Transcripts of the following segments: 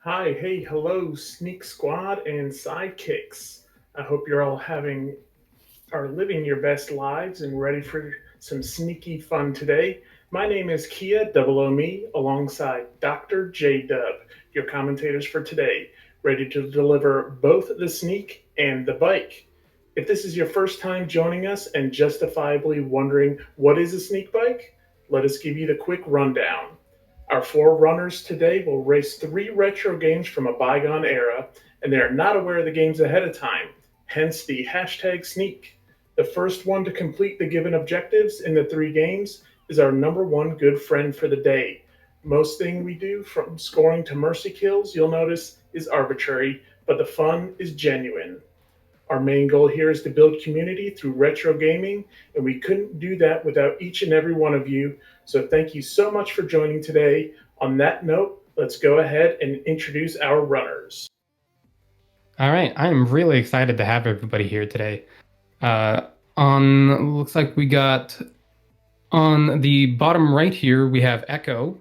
Hi, hey, hello, Sneak Squad and Sidekicks. I hope you're all are living your best lives and ready for some sneaky fun today. My name is Kia Double O Me, alongside Dr. J Dub, your commentators for today, ready to deliver both the sneak and the bike. If this is your first time joining us and justifiably wondering what is a sneak bike, let us give you the quick rundown. Our four runners today will race three retro games from a bygone era, and they are not aware of the games ahead of time, hence the hashtag sneak. The first one to complete the given objectives in the three games is our number one good friend for the day. Most thing we do, from scoring to mercy kills, you'll notice is arbitrary, but the fun is genuine. Our main goal here is to build community through retro gaming, and we couldn't do that without each and every one of you. So thank you so much for joining today. On that note, let's go ahead and introduce our runners. All right, I'm really excited to have everybody here today. On looks like we got on the bottom right here we have Echo.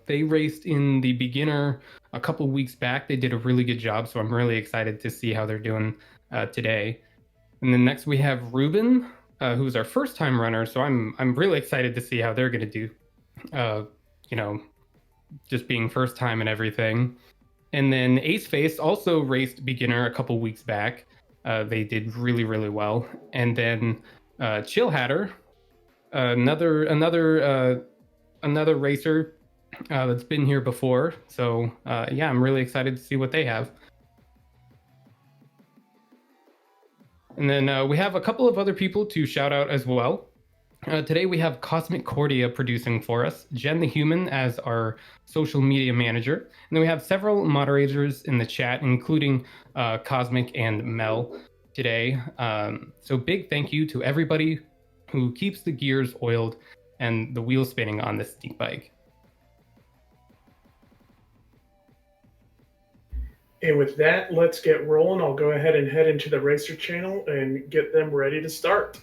They raced in the beginner a couple weeks back. They did a really good job, so I'm really excited to see how they're doing today. And then next we have Ruben, who's our first time runner. So I'm really excited to see how they're going to do. You know, just being first time and everything. And then Ace Face also raced beginner a couple weeks back. They did really, really well. And then Chill Hatter, another racer that's been here before. So yeah, I'm really excited to see what they have. And then we have a couple of other people to shout out as well. Today we have Cosmic Cordia producing for us, Jen the Human as our social media manager, and then we have several moderators in the chat, including Cosmic and Mel today. So big thank you to everybody who keeps the gears oiled and the wheels spinning on this Sneakbike. And with that, let's get rolling. I'll go ahead and head into the racer channel and get them ready to start.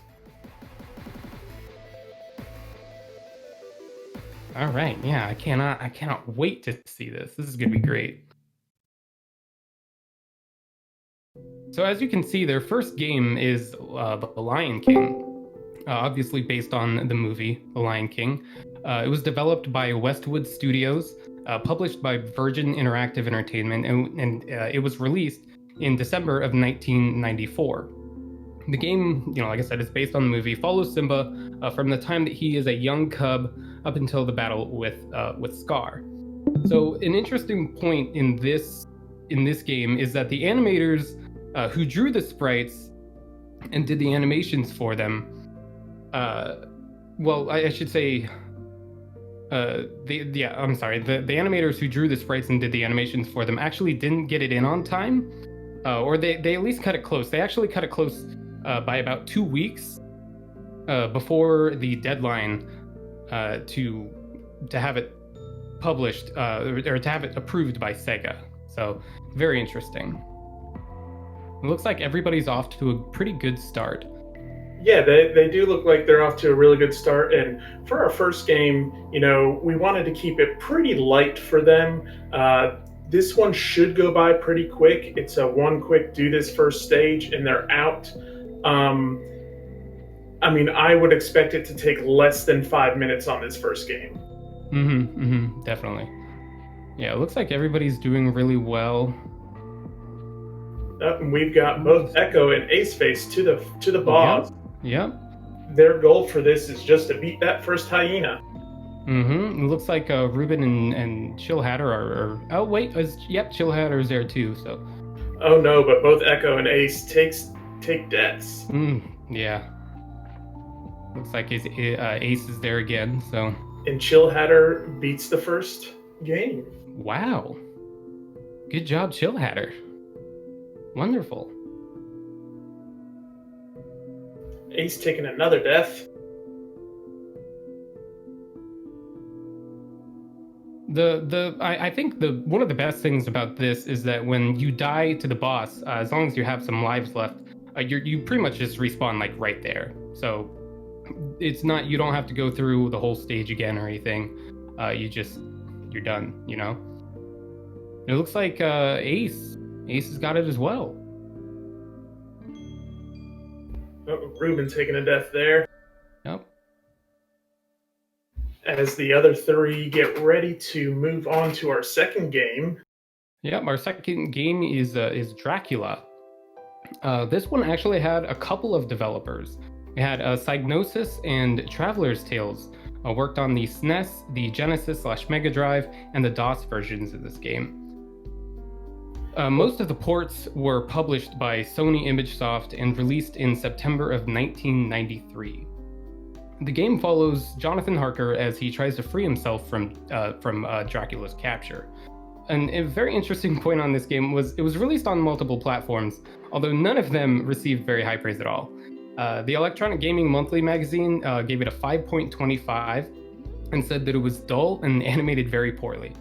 All right, yeah, I cannot wait to see this. This is gonna be great. So as you can see, their first game is The Lion King, obviously based on the movie The Lion King. It was developed by Westwood Studios, published by Virgin Interactive Entertainment, and it was released in December of 1994. The game, like I said, is based on the movie, follows Simba from the time that he is a young cub up until the battle with Scar. So an interesting point in this game is that the animators who drew the sprites and did the animations for them, well, I should say, I'm sorry, the animators who drew the sprites and did the animations for them actually didn't get it in on time, or they at least cut it close. They actually cut it close by about 2 weeks before the deadline to have it published or to have it approved by Sega. So very interesting. It looks like everybody's off to a pretty good start. Yeah, they do look like they're off to a really good start. And for our first game, we wanted to keep it pretty light for them. This one should go by pretty quick. It's a one quick do this first stage and they're out. I would expect it to take less than 5 minutes on this first game. Definitely. Yeah, it looks like everybody's doing really well. And we've got both Echo and Ace Face to the boss. Yep. Their goal for this is just to beat that first hyena. It looks like Ruben and Chill Hatter are oh wait, Chill Hatter's there too. So. Oh no, but both Echo and Ace take deaths. Yeah. Looks like Ace is there again. So. And Chill Hatter beats the first game. Wow. Good job, Chill Hatter. Wonderful. Ace taking another death. I think one of the best things about this is that when you die to the boss, as long as you have some lives left, you pretty much just respawn like right there. So it's not, you don't have to go through the whole stage again or anything. You're done, And it looks like Ace has got it as well. Oh, Ruben taking a death there. Yep. As the other three get ready to move on to our second game. Yep. Our second game is Dracula. This one actually had a couple of developers. It had Psygnosis and Traveler's Tales. Worked on the SNES, the Genesis/Mega Drive, and the DOS versions of this game. Most of the ports were published by Sony ImageSoft and released in September of 1993. The game follows Jonathan Harker as he tries to free himself from Dracula's capture. And a very interesting point on this game was it was released on multiple platforms, although none of them received very high praise at all. The Electronic Gaming Monthly magazine gave it a 5.25 and said that it was dull and animated very poorly.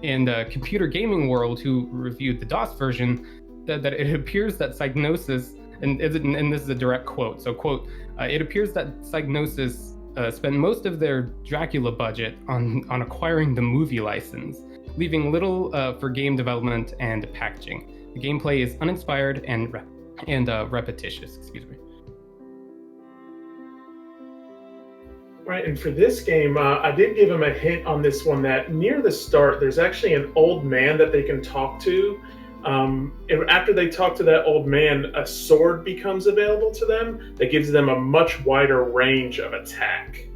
And Computer Gaming World, who reviewed the DOS version, said that it appears that Psygnosis, and this is a direct quote, so quote, it appears that Psygnosis spent most of their Dracula budget on acquiring the movie license, leaving little for game development and packaging. The gameplay is uninspired and repetitious. Excuse me. Right, and for this game, I did give him a hint on this one that near the start, there's actually an old man that they can talk to. And after they talk to that old man, a sword becomes available to them that gives them a much wider range of attack.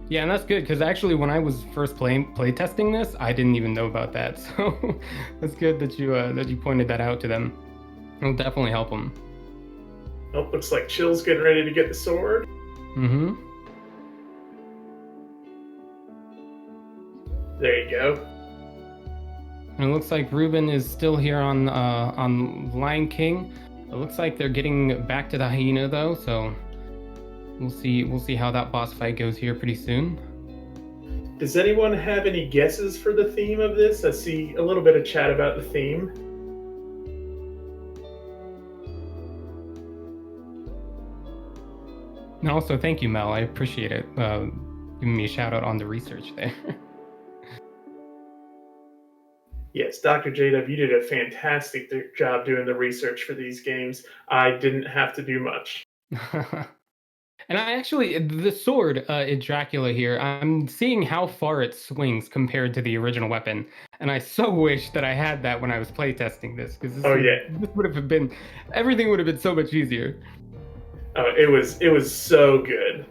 Yeah, and that's good because actually, when I was first play testing this, I didn't even know about that. So that's good that you pointed that out to them. It'll definitely help them. Oh, looks like Chill's getting ready to get the sword. Mm-hmm. There you go. And it looks like Ruben is still here on Lion King. It looks like they're getting back to the hyena though, so we'll see how that boss fight goes here pretty soon. Does anyone have any guesses for the theme of this? I see a little bit of chat about the theme. And also, thank you, Mel. I appreciate it. Giving me a shout out on the research there. Yes, Dr. J-Dub, you did a fantastic job doing the research for these games. I didn't have to do much. And I actually, the sword in Dracula here, I'm seeing how far it swings compared to the original weapon. And I so wish that I had that when I was playtesting this, because this would have been, everything would have been so much easier. It was so good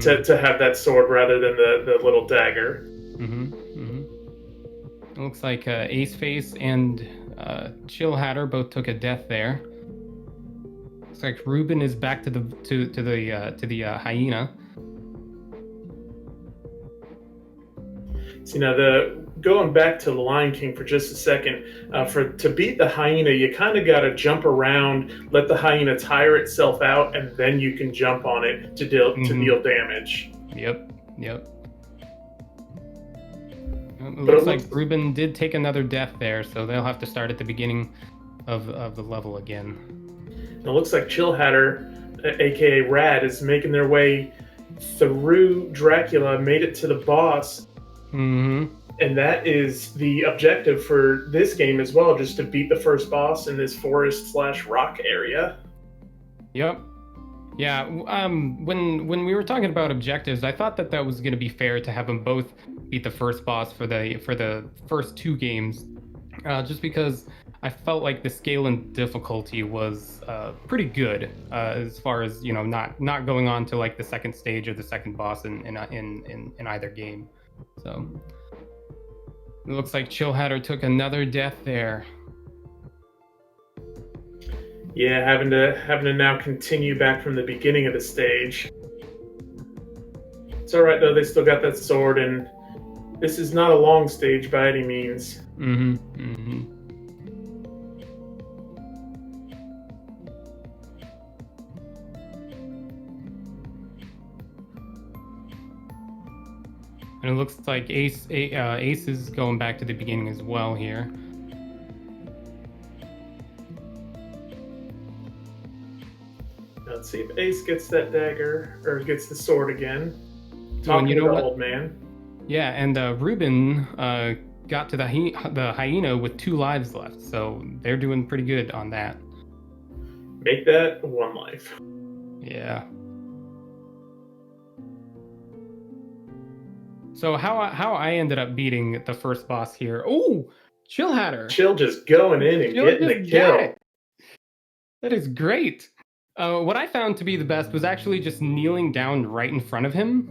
to have that sword rather than the little dagger. It looks like Ace Face and Chill Hatter both took a death there. Looks like Ruben is back to the hyena. See, now going back to the Lion King for just a second, to beat the hyena, you kind of got to jump around, let the hyena tire itself out, and then you can jump on it to deal damage. Yep. It looks like Ruben did take another death there, so they'll have to start at the beginning of the level again. It looks like Chill Hatter, aka Rad, is making their way through Dracula, made it to the boss. And that is the objective for this game as well, just to beat the first boss in this forest/rock area. Yep. Yeah. When we were talking about objectives, I thought that was going to be fair to have them both beat the first boss for the first two games, just because I felt like the scale and difficulty was pretty good as far as not going on to like the second stage or the second boss in either game. So it looks like Chill Hatter took another death there. Yeah, having to now continue back from the beginning of the stage. It's all right though; they still got that sword, and this is not a long stage by any means. And it looks like Ace is going back to the beginning as well here. Let's see if Ace gets that dagger or gets the sword again. Talking to the old man. Yeah, and Ruben got to the hyena with 2 lives left, so they're doing pretty good on that. Make that 1 life. Yeah. So how I ended up beating the first boss here? Oh, Chill Hatter. Chill just going in and Chill getting just the got kill. it. That is great. What I found to be the best was actually just kneeling down right in front of him.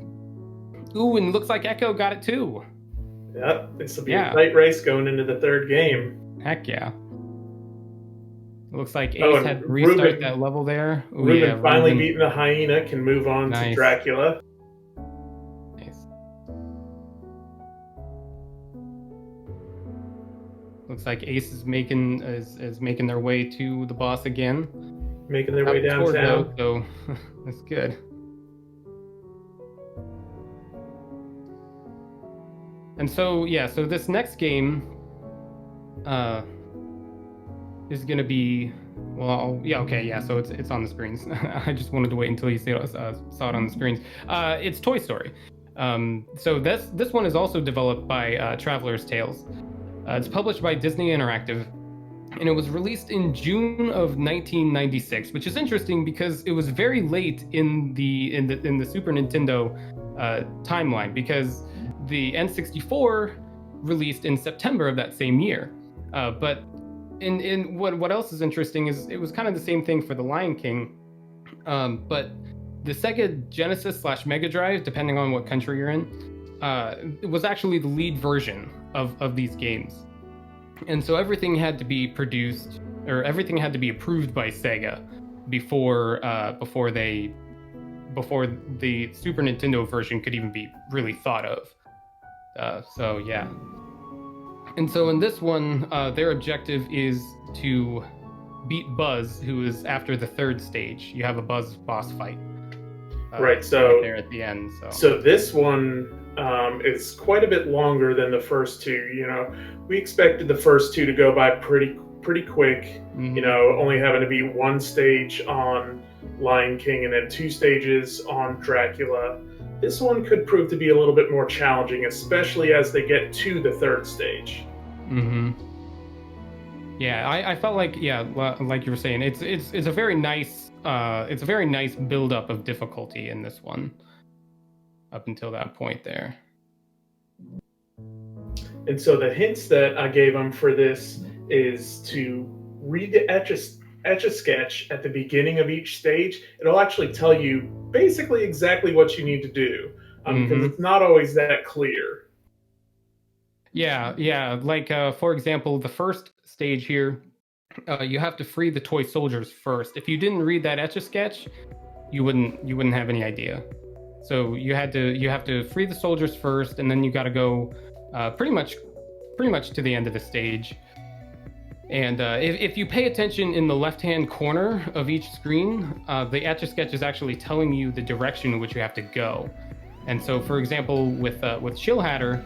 Ooh, and looks like Echo got it too. Yep, this will be a tight race going into the 3rd game. Heck yeah. Looks like Ace had to restart that level there. Ooh, Ruben finally beating the hyena, can move on to Dracula. Nice. Looks like Ace is making their way to the boss again. Making their way downtown. So that's good. And so so this next game is gonna be so it's on the screens. I just wanted to wait until you saw it on the screens. It's Toy Story. So this one is also developed by Traveler's Tales. It's published by Disney Interactive, and it was released in June of 1996, which is interesting because it was very late in the Super Nintendo timeline, because the N64 released in September of that same year. But in what else is interesting is it was kind of the same thing for the Lion King, but the Sega Genesis / Mega Drive, depending on what country you're in, it was actually the lead version of these games. And so everything had to be approved by Sega before the Super Nintendo version could even be really thought of. So yeah. And so in this one, their objective is to beat Buzz, who is after the 3rd stage. You have a Buzz boss fight. Right, so right there at the end. So this one is quite a bit longer than the first 2. You know, we expected the first 2 to go by pretty quick. Mm-hmm. You know, only having to be 1 stage on Lion King and then 2 stages on Dracula. This one could prove to be a little bit more challenging, especially as they get to the 3rd stage. Mm-hmm. Yeah, I felt like like you were saying, it's a very nice build-up of difficulty in this one, up until that point there. And so the hints that I gave them for this is to read the Etch-a-Sketch at the beginning of each stage. It'll actually tell you basically exactly what you need to do, because it's not always that clear. Yeah. Like for example, the first stage here, you have to free the toy soldiers first. If you didn't read that Etch-a-Sketch, you wouldn't have any idea. So you have to free the soldiers first, and then you got to go pretty much to the end of the stage. And if you pay attention in the left-hand corner of each screen, the Etch-a-Sketch is actually telling you the direction in which you have to go. And so, for example, with Chill Hatter,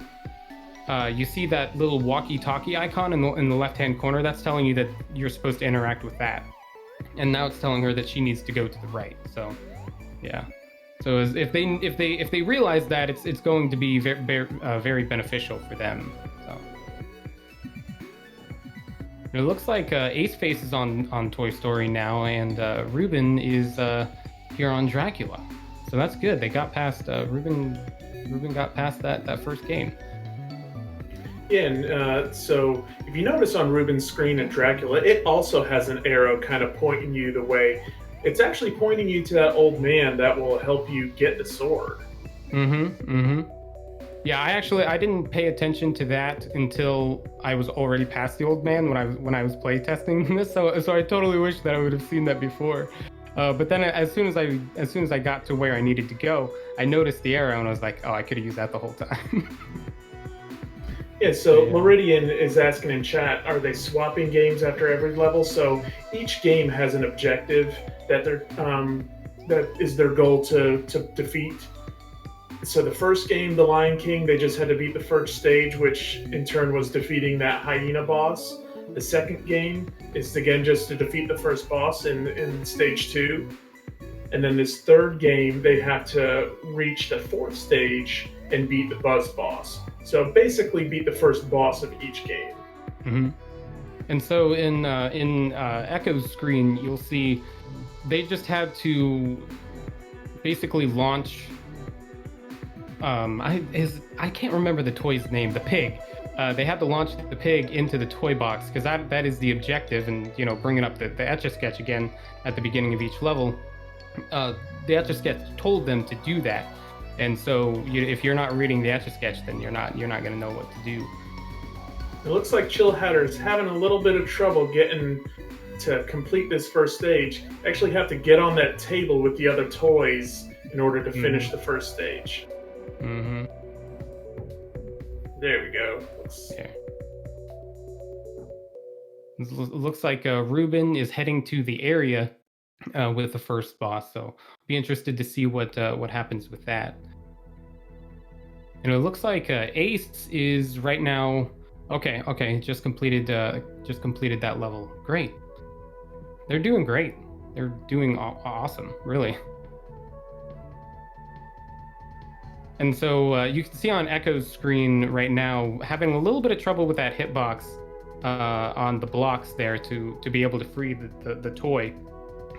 you see that little walkie-talkie icon in the left-hand corner. That's telling you that you're supposed to interact with that. And now it's telling her that she needs to go to the right. So, yeah. So if they realize that, it's going to be very beneficial for them. So. It looks like Ace Face is on Toy Story now, and Ruben is here on Dracula. So that's good. They got past Ruben got past that first game. Yeah, and so if you notice on Ruben's screen at Dracula, it also has an arrow kind of pointing you the way. It's actually pointing you to that old man that will help you get the sword. Yeah, I didn't pay attention to that until I was already past the old man when I was playtesting this. So I totally wish that I would have seen that before. But then as soon as I got to where I needed to go, I noticed the arrow and I was like, oh, I could have used that the whole time. Yeah, so yeah. Meridian is asking in chat, are they swapping games after every level? So each game has an objective that that is their goal to defeat. So the first game, The Lion King, they just had to beat the first stage, which in turn was defeating that hyena boss. The second game is again just to defeat the first boss in stage 2. And then this third game, they have to reach the 4th stage and beat the Buzz boss. So basically, beat the first boss of each game. Hmm. And so in Echo's screen, you'll see they just had to basically launch. I can't remember the toy's name. The pig. They had to launch the pig into the toy box because that is the objective. And bringing up the Etch-a-Sketch again at the beginning of each level, the Etch-a-Sketch told them to do that. And so if you're not reading the Etch-a-Sketch, then you're not going to know what to do. It looks like Chill Hatter's having a little bit of trouble getting to complete this first stage. Actually, have to get on that table with the other toys in order to finish the first stage. Mm-hmm. There we go. Okay. It looks like Ruben is heading to the area with the first boss, so be interested to see what happens with that. And it looks like Ace is right now. Okay, just completed that level. Great. They're doing great. They're doing awesome, really. And so you can see on Echo's screen right now having a little bit of trouble with that hitbox on the blocks there to be able to free the toy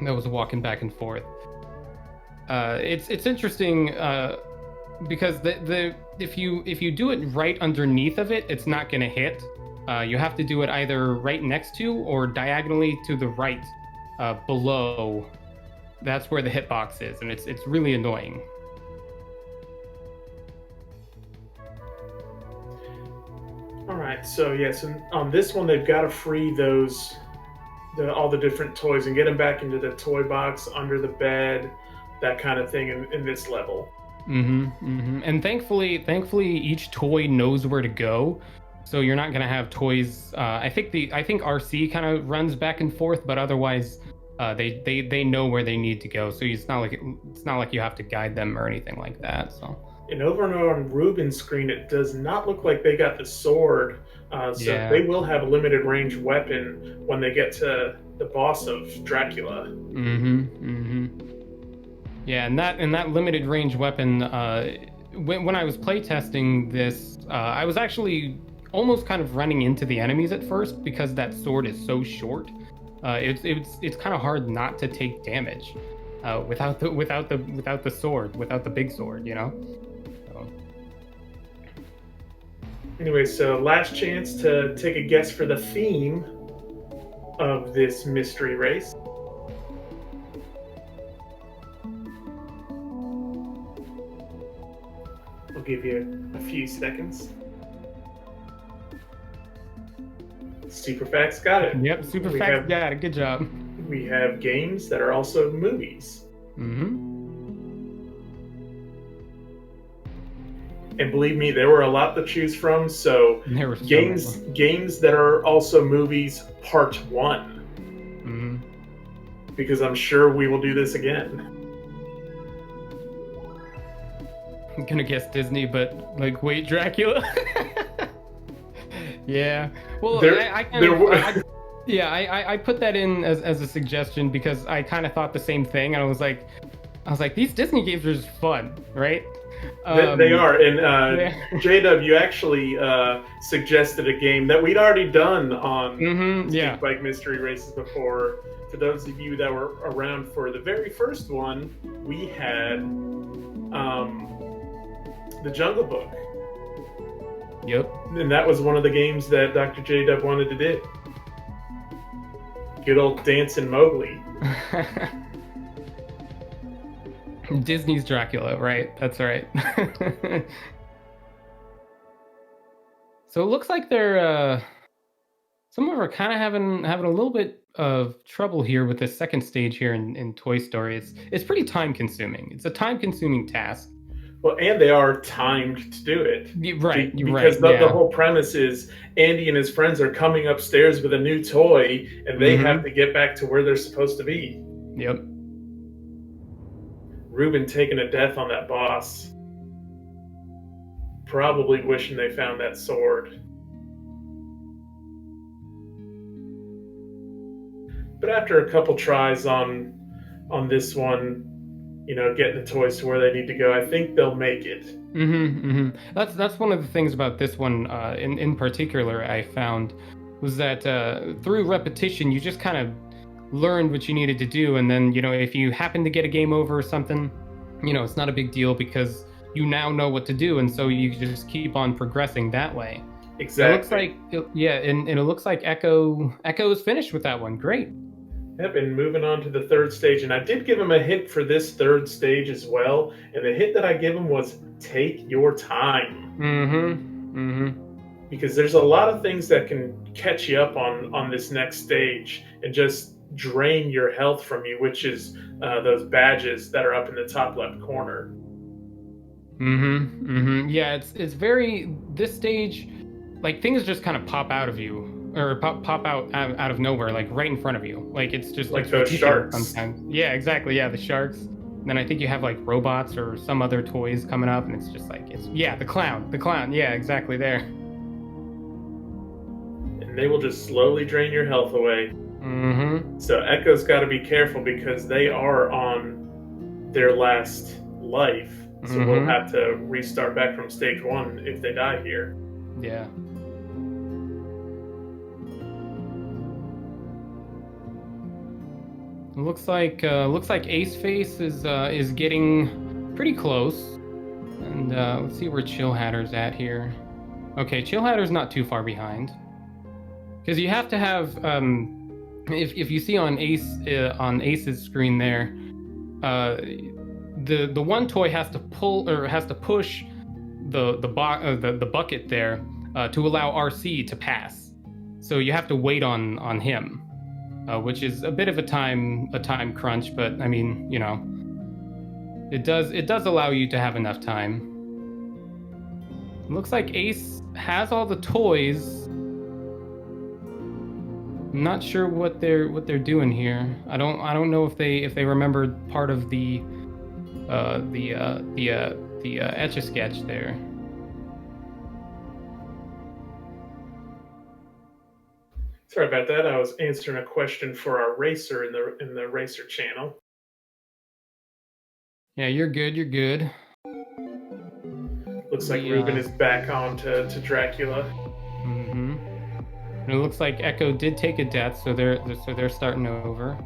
that was walking back and forth. It's interesting because if you do it right underneath of it, it's not going to hit. You have to do it either right next to or diagonally to the right below. That's where the hitbox is, and it's really annoying. All right, so yes, and on this one they've got to free all the different toys and get them back into the toy box under the bed, that kind of thing in this level. And thankfully, each toy knows where to go, so you're not gonna have toys. I think RC kind of runs back and forth, but otherwise, they know where they need to go. So it's not like you have to guide them or anything like that. So. And over on Ruben's screen, it does not look like they got the sword, so they will have a limited range weapon when they get to the boss of Dracula. Yeah, and that limited range weapon. When I was playtesting this, I was actually almost kind of running into the enemies at first because that sword is so short. It's kind of hard not to take damage without the sword, without the big sword, Anyway, so last chance to take a guess for the theme of this mystery race. I'll give you a few seconds. Superfacts got it. Yep, Superfacts got it. Good job. We have games that are also movies. And believe me, there were a lot to choose from. So games that are also movies, part 1. Because I'm sure we will do this again. I'm gonna guess Disney, but wait, Dracula. Yeah. Well, I put that in as a suggestion because I kind of thought the same thing, and I was like, these Disney games are just fun, right? They are, and J-Dub, you actually suggested a game that we'd already done on Sneakbike Mystery Races before. For those of you that were around for the very first one, we had The Jungle Book. Yep. And that was one of the games that Dr. J-Dub wanted to do. Good old Dancing Mowgli. Disney's Dracula, right? That's right. So it looks like they're some of them are kind of having a little bit of trouble here with the second stage here in Toy Story. It's pretty time consuming. It's a time consuming task. Well, and they are timed to do it. Right. Because the whole premise is Andy and his friends are coming upstairs with a new toy, and they have to get back to where they're supposed to be. Yep. Ruben taking a death on that boss. Probably wishing they found that sword. But after a couple tries on this one, getting the toys to where they need to go. I think they'll make it. That's one of the things about this one in particular I found was that through repetition you just kind of learned what you needed to do, and then if you happen to get a game over or something, it's not a big deal because you now know what to do, and so you just keep on progressing that way. Exactly. It looks like and it looks like Echo is finished with that one. Great. Yep, and moving on to the third stage, and I did give him a hint for this third stage as well, and the hint that I give him was take your time. Because there's a lot of things that can catch you up on this next stage and just drain your health from you, which is those badges that are up in the top left corner. Yeah, it's very, this stage, like things just kind of pop out of you, or pop out of nowhere, like right in front of you. Like it's just like those sharks. Sometimes. Yeah, exactly. Yeah, the sharks. And then I think you have like robots or some other toys coming up, and it's just like the clown. Yeah, exactly there. And they will just slowly drain your health away. So Echo's got to be careful because they are on their last life. So we'll have to restart back from stage 1 if they die here. Yeah. Looks like Ace Face is getting pretty close, and let's see where Chill Hatter's at here. Okay, Chill Hatter's not too far behind, because you have to have if you see on Ace's screen there, the one toy has to push the bucket there to allow RC to pass. So you have to wait on him. Which is a bit of a time crunch, but I mean, it does allow you to have enough time. It looks like Ace has all the toys. I'm not sure what they're doing here. I don't know if they remembered part of the Etch-a-Sketch there. Sorry about that. I was answering a question for our racer in the racer channel. Yeah, you're good. Looks like Ruben is back on to Dracula. And it looks like Echo did take a death, so they're starting over.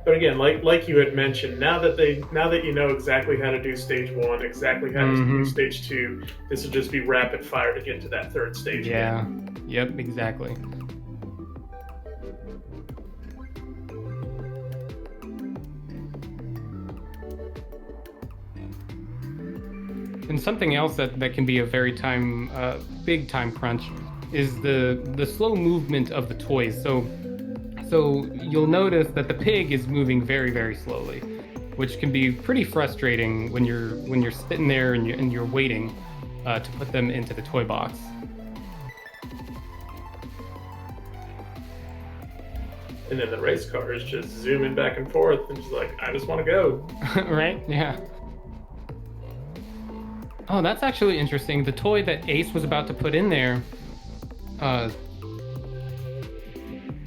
But again, like you had mentioned, now that you know exactly how to do stage 1, exactly how to do stage 2, this will just be rapid fire to get to that third stage. Yeah. Again. Yep. Exactly. And something else that can be a very big time crunch is the slow movement of the toys. So you'll notice that the pig is moving very, very slowly, which can be pretty frustrating when you're sitting there and you're waiting to put them into the toy box. And then the race car is just zooming back and forth and just like, I just want to go. Right? Yeah. Oh, that's actually interesting. The toy that Ace was about to put in there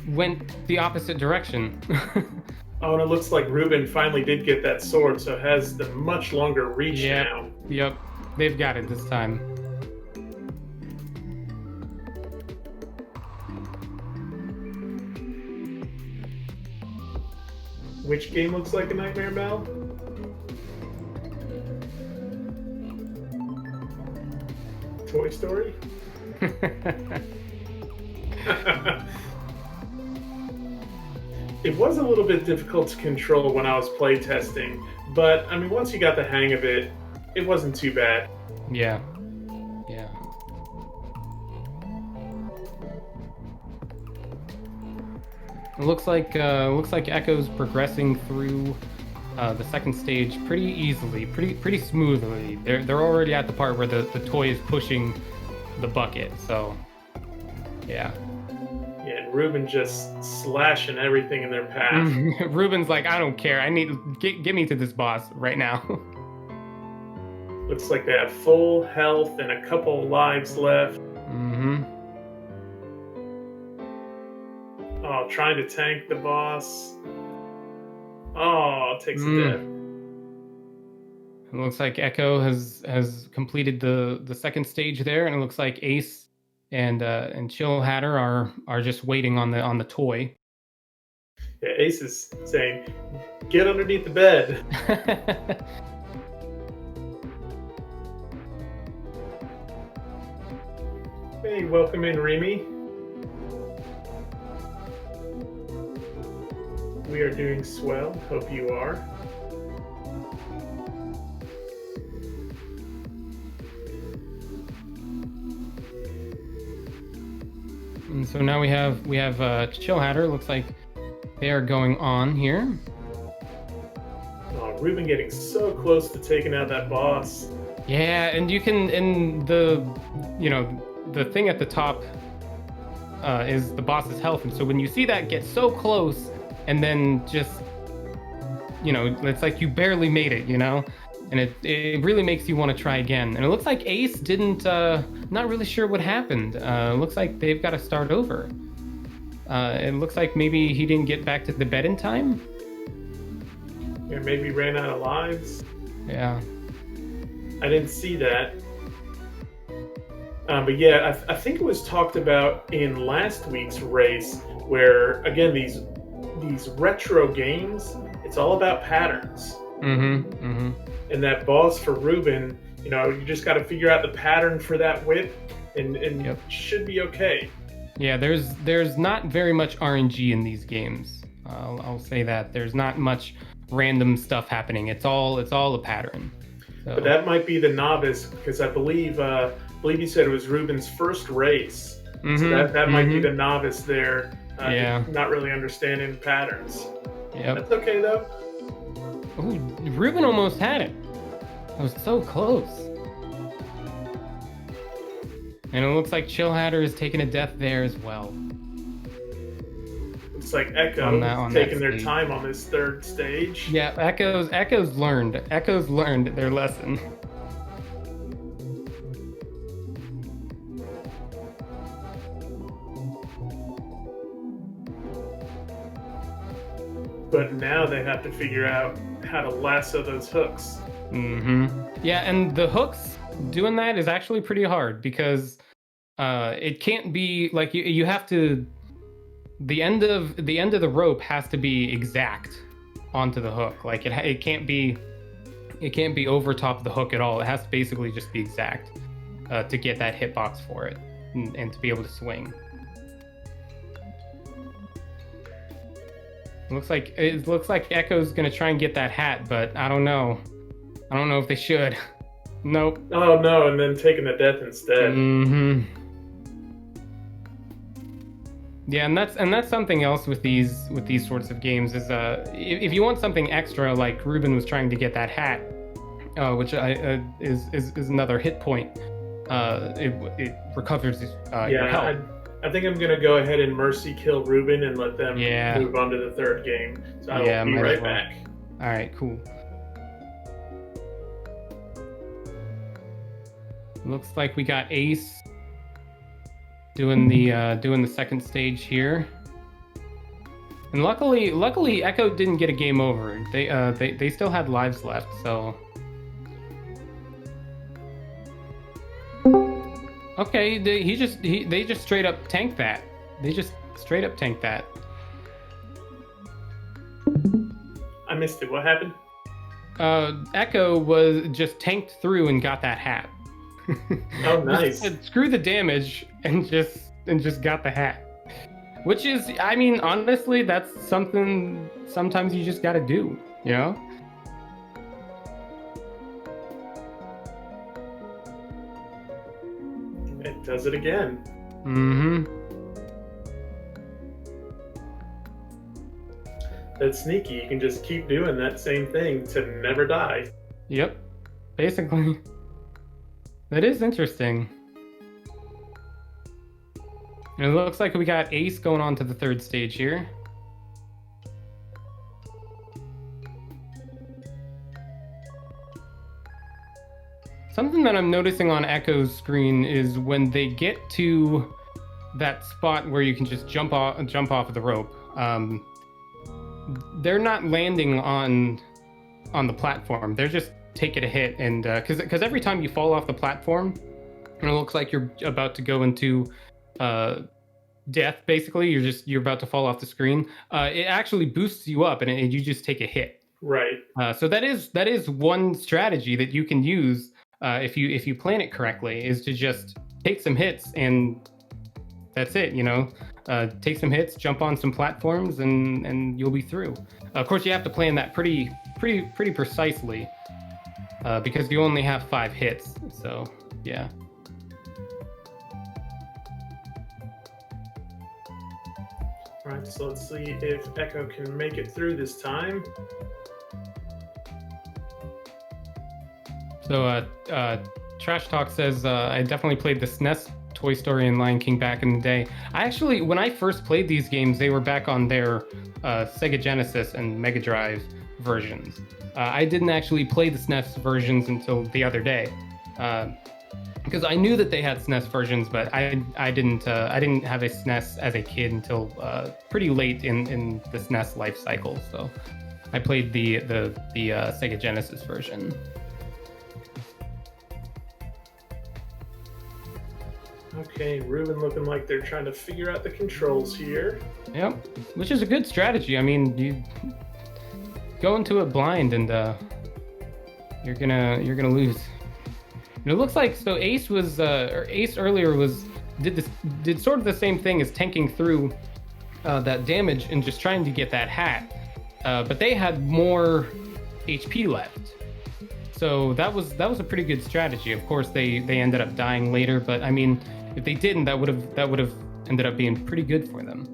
went the opposite direction. Oh, and it looks like Ruben finally did get that sword, so it has the much longer reach now. Yep, they've got it this time. Which game looks like a Nightmare Bell? Toy Story? It was a little bit difficult to control when I was playtesting, but I mean, once you got the hang of it, it wasn't too bad. Yeah. It looks like Echo's progressing through the second stage pretty easily, pretty smoothly. They're already at the part where the toy is pushing the bucket. So, yeah. Yeah, and Ruben just slashing everything in their path. Ruben's like, I don't care. I need get me to this boss right now. Looks like they have full health and a couple lives left. Oh, trying to tank the boss. Oh, takes a death. It looks like Echo has completed the second stage there, and it looks like Ace and Chill Hatter are just waiting on the toy. Yeah, Ace is saying, "Get underneath the bed." Hey, welcome in, Remy. We are doing swell. Hope you are. And so now we have Chill Hatter. Looks like they are going on here. Oh, Ruben getting so close to taking out that boss. Yeah, and you can the thing at the top is the boss's health, and so when you see that get so close, and then just it's like you barely made it, and it really makes you want to try again. And it looks like Ace didn't, not really sure what happened. Looks like they've got to start over. It looks like maybe he didn't get back to the bed in time. Yeah, maybe ran out of lives. Yeah. I didn't see that. But yeah, I think it was talked about in last week's race where, again, these retro games, it's all about patterns. And that boss for Ruben, you just got to figure out the pattern for that whip, and Yep. should be okay. Yeah, there's not very much RNG in these games. I'll say that there's not much random stuff happening. It's all a pattern. So. But that might be the novice, because I believe you said it was Ruben's first race. So that might be the novice there. Not really understanding patterns. Yep. That's okay though. Ooh, Ruben almost had it. I was so close. And it looks like Chill Hatter is taking a death there as well. It's like Echo taking their time on this third stage. Yeah, Echo's learned their lesson. But now they have to figure out how to lasso those hooks. Yeah, and the hooks doing that is actually pretty hard because it can't be like you have to. The end of the rope has to be exact onto the hook. Like it can't be over top of the hook at all. It has to basically just be exact to get that hitbox for it and to be able to swing. It looks like Echo's gonna try and get that hat, but I don't know. I don't know if they should. Nope. Oh no, and then taking the death instead. Yeah, and that's something else with these sorts of games is if you want something extra, like Ruben was trying to get that hat, which is another hit point. It recovers your health. I think I'm gonna go ahead and mercy kill Ruben and let them move on to the third game. So I'll be right back. All right, cool. Looks like we got Ace doing the second stage here, and luckily Echo didn't get a game over. They still had lives left, so. Okay, they just straight up tanked that. They just straight up tanked that. I missed it. What happened? Echo was just tanked through and got that hat. Oh, nice. Screw the damage and just got the hat. Which is, I mean, honestly, that's something sometimes you just gotta do, It does it again. That's sneaky. You can just keep doing that same thing to never die. Yep, basically. That is interesting. And it looks like we got Ace going on to the third stage here. Something that I'm noticing on Echo's screen is when they get to that spot where you can just jump off of the rope, they're not landing on the platform. They're just take it a hit, and because every time you fall off the platform, and it looks like you're about to go into death. Basically, you're about to fall off the screen. It actually boosts you up, and you just take a hit. Right. So that is one strategy that you can use if you plan it correctly, is to just take some hits, and that's it. Take some hits, jump on some platforms, and you'll be through. Of course, you have to plan that pretty precisely because you only have 5 hits. So yeah. All right, so let's see if Echo can make it through this time. So Trash Talk says, I definitely played the SNES, Toy Story, and Lion King back in the day. When I first played these games, they were back on their Sega Genesis and Mega Drive versions. I didn't actually play the SNES versions until the other day. Because I knew that they had SNES versions, but I didn't have a SNES as a kid until pretty late in the SNES life cycle. So I played the Sega Genesis version. Okay, Ruben looking like they're trying to figure out the controls here. Yep, which is a good strategy. I mean, you go into it blind, and you're gonna lose. And it looks like Ace earlier did sort of the same thing as tanking through that damage and just trying to get that hat, but they had more HP left. So that was a pretty good strategy. Of course, they ended up dying later, but I mean, if they didn't, that would have ended up being pretty good for them.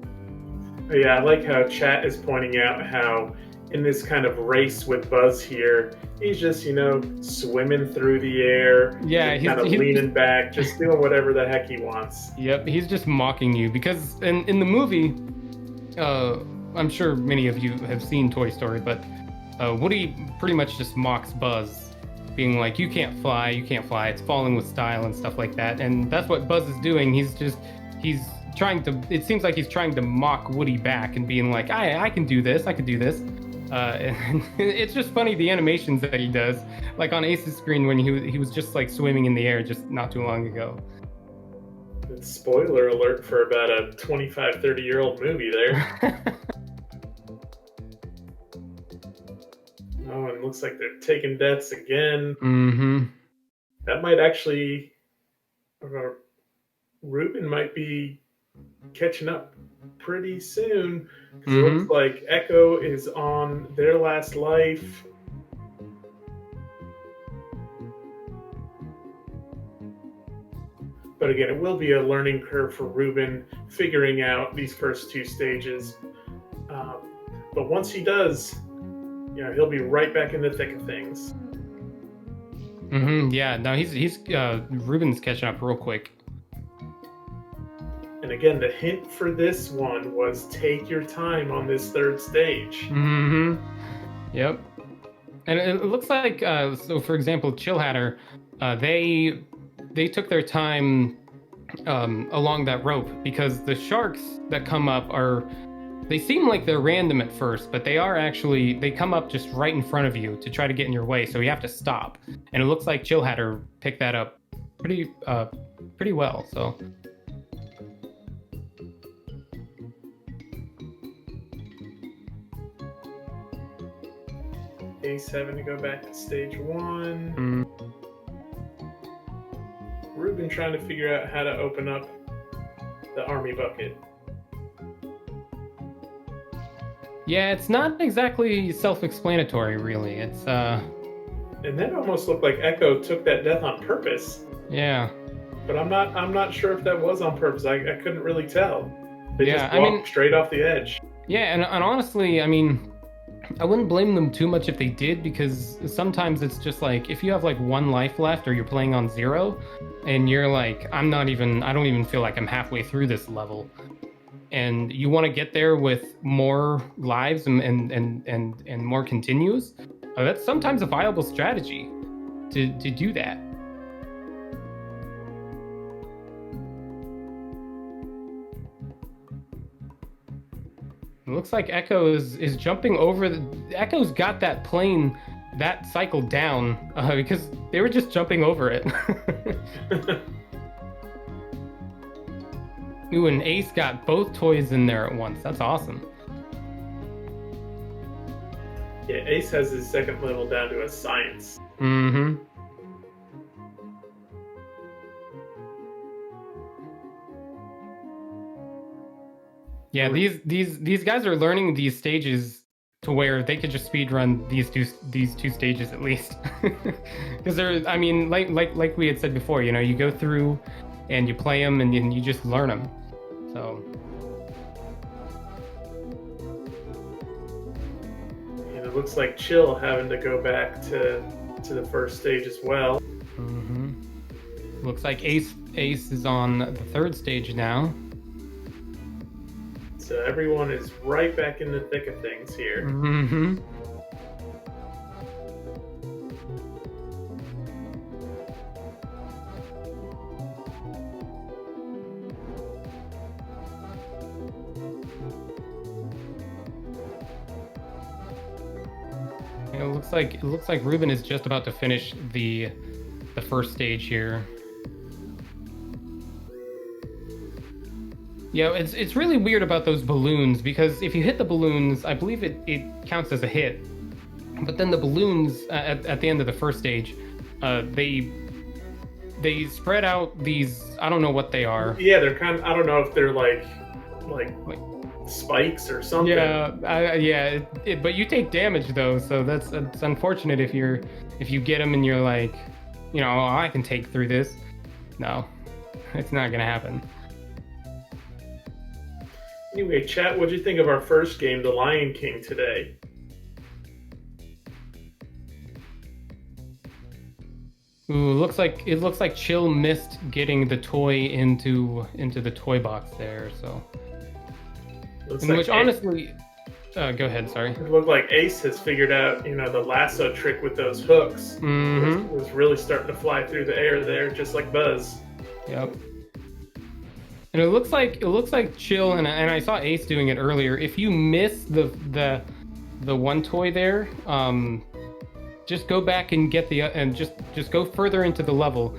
Yeah, I like how chat is pointing out how in this kind of race with Buzz here, he's just, swimming through the air. Yeah, he's kind of leaning back, just doing whatever the heck he wants. Yep, he's just mocking you because in the movie, I'm sure many of you have seen Toy Story, but Woody pretty much just mocks Buzz, being like, you can't fly, it's falling with style and stuff like that. And that's what Buzz is doing. He's trying to, it seems like he's trying to mock Woody back and being like, I can do this. And it's just funny, the animations that he does, like on Ace's screen when he was just like swimming in the air just not too long ago. Spoiler alert for about a 25, 30-year-old movie there. Oh, and it looks like they're taking deaths again. Mm-hmm. That might actually... Ruben might be catching up pretty soon. Because it looks like Echo is on their last life. But again, it will be a learning curve for Ruben figuring out these first 2 stages. But once he does, he'll be right back in the thick of things. Yeah, no, he's Ruben's catching up real quick. And again, the hint for this one was take your time on this 3rd stage. Yep. And it looks like, so for example, Chill Hatter, they took their time along that rope because the sharks that come up they seem like they're random at first, but they come up just right in front of you to try to get in your way, so you have to stop. And it looks like Chill Hatter picked that up pretty well, so... Ace having to go back to stage 1. Ruben trying to figure out how to open up the army bucket. Yeah, it's not exactly self-explanatory, really. It's And that almost looked like Echo took that death on purpose. Yeah. But I'm not sure if that was on purpose. I couldn't really tell. They just walked straight off the edge. Yeah, and honestly, I mean, I wouldn't blame them too much if they did, because sometimes it's just like, if you have like 1 life left or you're playing on 0 and you're like, I don't even feel like I'm halfway through this level, and you want to get there with more lives and more continues, that's sometimes a viable strategy to do that. It looks like Echo is jumping over Echo's got that plane that cycled down because they were just jumping over it. Ooh, and Ace got both toys in there at once. That's awesome. Yeah, Ace has his second level down to a science. Mm-hmm. Yeah, these guys are learning these stages to where they could just speed run these two stages at least. Because they're, I mean, like we had said before, you know, you go through and you play them and you just learn them. So. And it looks like Chill having to go back to the first stage as well. Mm-hmm. Looks like Ace is on the third stage now. So everyone is right back in the thick of things here. Mm-hmm. It looks like Ruben is just about to finish the first stage here. Yeah, it's really weird about those balloons, because if you hit the balloons, I believe it counts as a hit. But then the balloons at the end of the first stage, they spread out these, I don't know what they are. Yeah, they're kind of, I don't know if they're like spikes or something. Yeah, but you take damage though, so it's unfortunate if you get them and you're like, you know, oh, I can take through this. No, it's not gonna happen. Anyway, chat, what'd you think of our first game, The Lion King, today? Ooh, it looks like Chill missed getting the toy into the toy box there, so. Which honestly, go ahead, sorry. It looked like Ace has figured out, you know, the lasso trick with those hooks. Mm-hmm. Was really starting to fly through the air there, just like Buzz. Yep. And it looks like Chill, and I saw Ace doing it earlier. If you miss the one toy there, just go back and get just go further into the level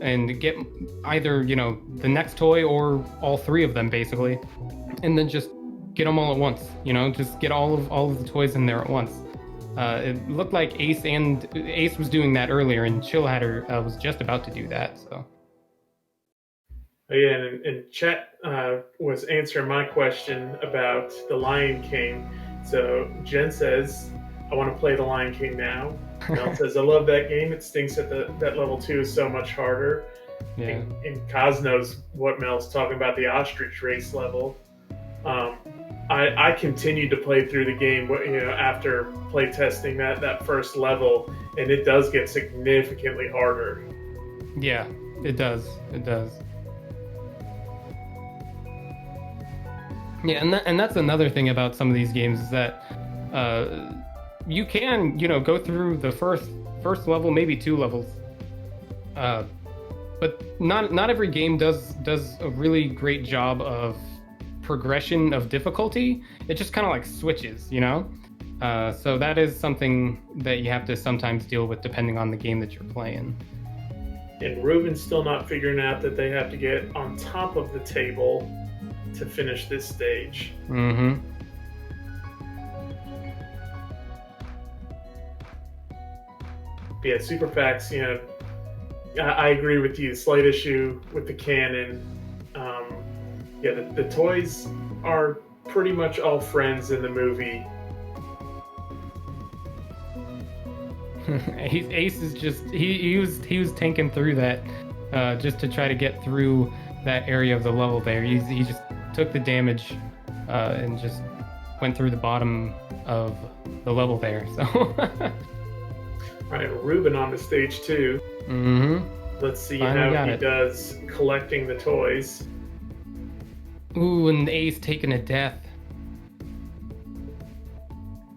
and get either, you know, the next toy or all three of them basically, and then just get them all at once. You know, just get all of the toys in there at once. It looked like Ace was doing that earlier, and Chill was just about to do that. So. Yeah, and chat was answering my question about The Lion King. So Jen says, I want to play The Lion King now. Mel says, I love that game. It stinks that that level 2 is so much harder. Yeah. And Kaz knows what Mel's talking about, the ostrich race level. I continued to play through the game, you know, after play testing that first level, and it does get significantly harder. Yeah, it does. It does. Yeah, and that's another thing about some of these games is that you can, you know, go through the first level, maybe 2 levels, but not every game does a really great job of progression of difficulty. It just kind of like switches, you know. So that is something that you have to sometimes deal with depending on the game that you're playing. And Ruben's still not figuring out that they have to get on top of the table to finish this stage. Mm-hmm. Yeah, Superfax, you know, I agree with you. Slight issue with the cannon. Yeah, the toys are pretty much all friends in the movie. Ace is just he was tanking through that just to try to get through that area of the level there. He just took the damage and just went through the bottom of the level there. So. All right, Ruben on to stage 2. Mm-hmm. Let's see how he does collecting the toys. Ooh, and Ace taking a death.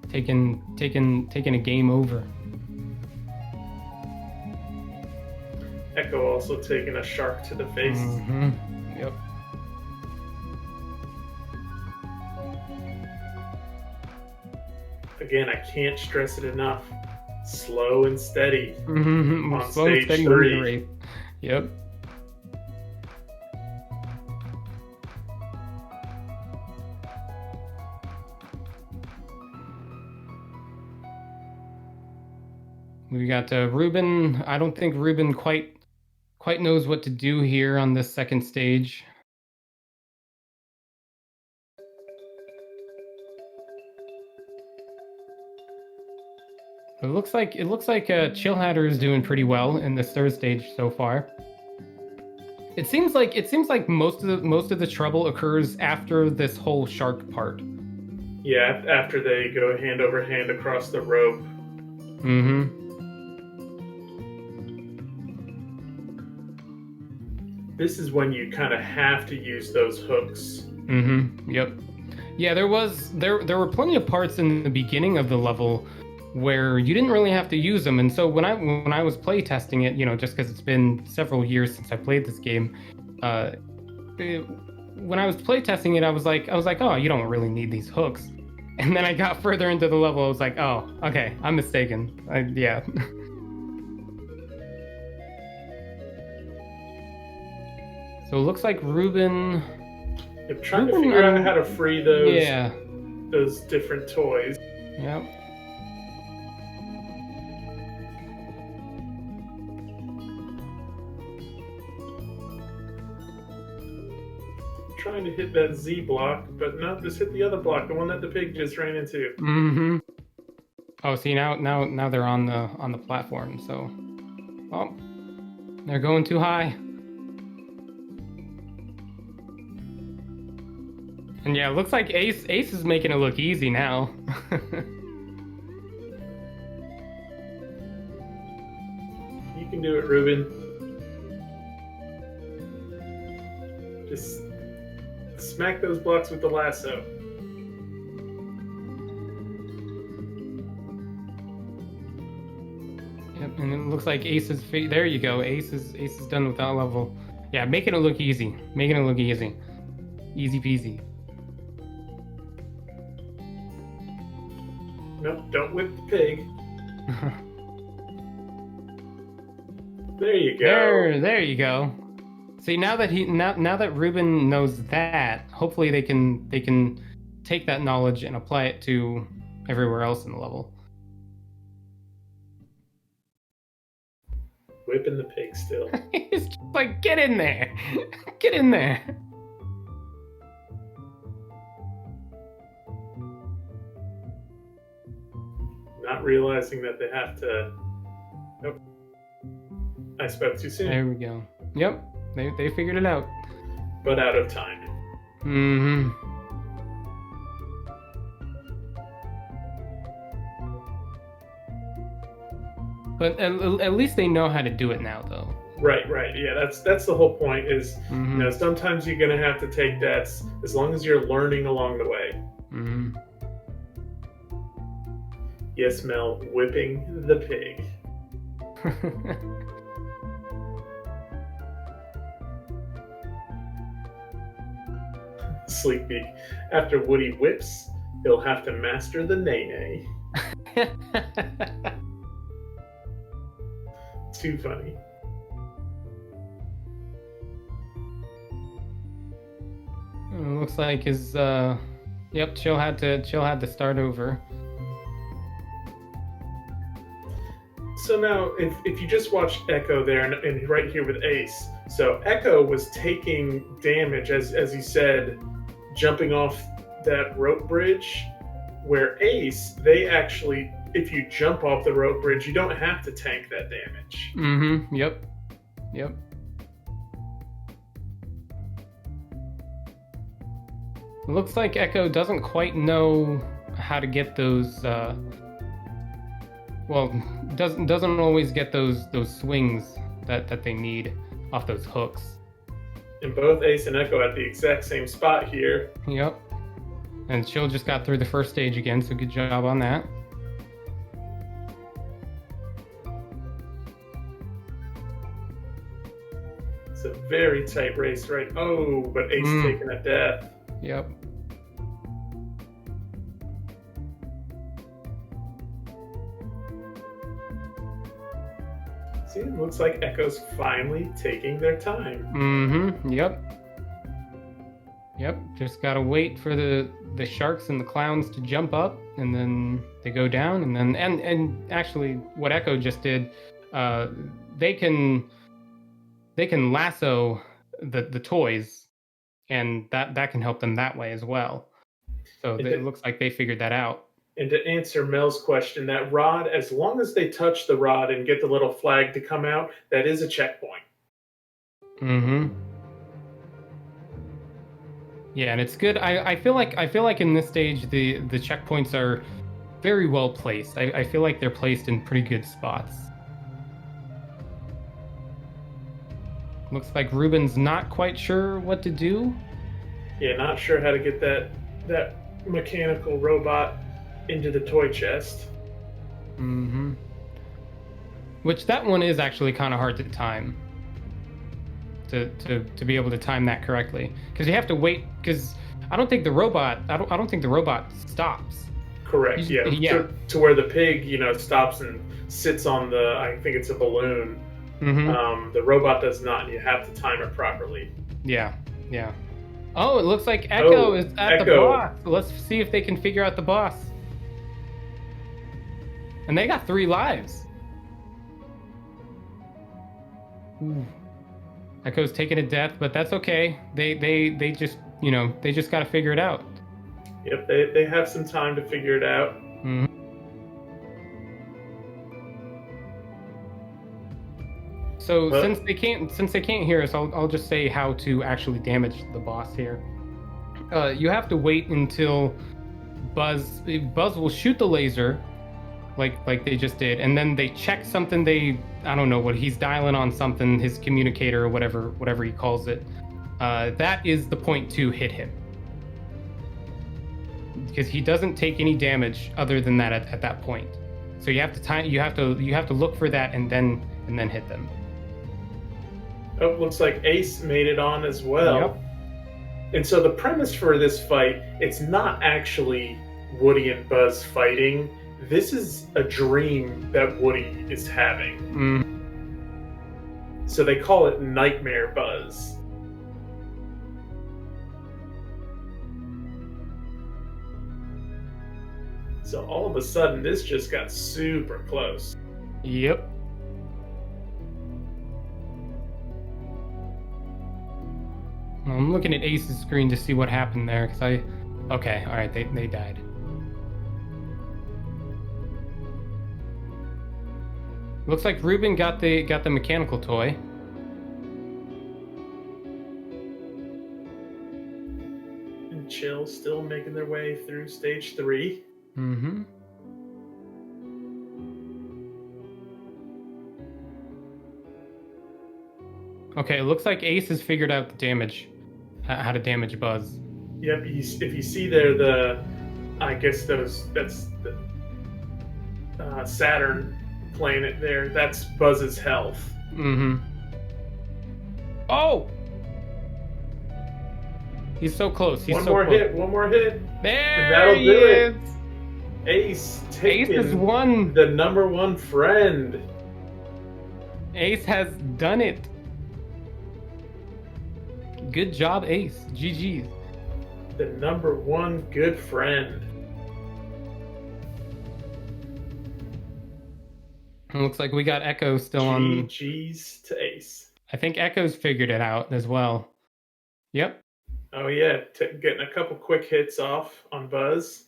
Taking a game over. Echo also taking a shark to the face. Mm-hmm. Yep. Again, I can't stress it enough. Slow and steady on Slow and stage steady wins the 3. race. Yep. We got Ruben. I don't think Ruben quite knows what to do here on this second stage. It looks like Chill Hatter is doing pretty well in this third stage so far. It seems like most of the trouble occurs after this whole shark part. Yeah, after they go hand over hand across the rope. This is when you kind of have to use those hooks. Yep. Yeah, there were plenty of parts in the beginning of the level where you didn't really have to use them, and so when I was play testing it, just because it's been several years since I played this game, when I was play testing it, I was like, oh, you don't really need these hooks, and then I got further into the level, I was like, oh, okay, I'm mistaken. Yeah. So it looks like Ruben. I'm trying to figure out how to free those different toys. Yep. Trying to hit that Z block, but no, just hit the other block, the one that the pig just ran into. Oh, see, now they're on the platform, so oh, they're going too high. And yeah, it looks like Ace is making it look easy now. You can do it, Ruben. Just smack those blocks with the lasso. Yep, and it looks like Ace is there. You go. Ace is done with that level. Yeah, making it look easy. Making it look easy. Easy peasy. Nope, don't whip the pig. There you go. There you go. See, now that Ruben knows that, hopefully they can take that knowledge and apply it to everywhere else in the level. Whipping the pig still. He's just like, get in there. Get in there. Not realizing that they have to. Nope. I spoke too soon. There we go. Yep. They figured it out. But out of time. But at least they know how to do it now, though. Right. Yeah, that's the whole point. Is sometimes you're gonna have to take deaths as long as you're learning along the way. Yes, Mel, whipping the pig. Sleepy. After Woody whips, he'll have to master the nay-nay. Too funny. It looks like his Chill had to start over. So now, if you just watch Echo there, and right here with Ace, so Echo was taking damage, as he said, jumping off that rope bridge, where Ace, they actually, if you jump off the rope bridge, you don't have to tank that damage. Yep. It looks like Echo doesn't quite know how to get those, doesn't always get those swings that they need off those hooks. And both Ace and Echo at the exact same spot here. Yep. And Chill just got through the first stage again, so good job on that. It's a very tight race, right? Oh, but Ace taking a death. Yep. See, it looks like Echo's finally taking their time. Mm-hmm. Yep. Just gotta wait for the sharks and the clowns to jump up, and then they go down, and then and actually, what Echo just did, they can lasso the toys, and that can help them that way as well. So it looks like they figured that out. And to answer Mel's question, that rod, as long as they touch the rod and get the little flag to come out, that is a checkpoint. Mm-hmm. Yeah, and it's good. I feel like in this stage the checkpoints are very well placed. I feel like they're placed in pretty good spots. Looks like Ruben's not quite sure what to do. Yeah, not sure how to get that mechanical robot into the toy chest. Mm-hmm. Which that one is actually kind of hard to time. To be able to time that correctly, because you have to wait. Because I don't think the robot stops. Correct. Yeah. To where the pig, stops and sits on the. I think it's a balloon. Mm-hmm. The robot does not. And you have to time it properly. Yeah. Oh, it looks like Echo is at the boss. Let's see if they can figure out the boss. And they got 3 lives. Ooh. Echo's taking a death, but that's okay. They just they just got to figure it out. Yep, they have some time to figure it out. Mm-hmm. So since they can't hear us, I'll just say how to actually damage the boss here. You have to wait until Buzz will shoot the laser, like they just did, and then they check something. I don't know what he's dialing on, something, his communicator or whatever he calls it. That is the point to hit him, because he doesn't take any damage other than that at that point. So you have to look for that and then hit them. Oh, looks like Ace made it on as well. Yep. And so the premise for this fight, it's not actually Woody and Buzz fighting. This is a dream that Woody is having. Mm. So they call it Nightmare Buzz. So all of a sudden, this just got super close. Yep. I'm looking at Ace's screen to see what happened there, because okay, all right, they died. Looks like Ruben got the mechanical toy. And Chill still making their way through stage 3. Mm-hmm. Okay, it looks like Ace has figured out the damage, how to damage Buzz. Yep, if you see there, I guess that's the Saturn planet there. That's Buzz's health. Mm-hmm. Oh! He's so close. One more hit. There That'll he do is. it. Ace taking Ace has won. The number 1 friend. Ace has done it. Good job, Ace. GG's. The number 1 good friend. It looks like we got Echo still on. GG's to Ace. I think Echo's figured it out as well. Yep. Oh yeah, getting a couple quick hits off on Buzz.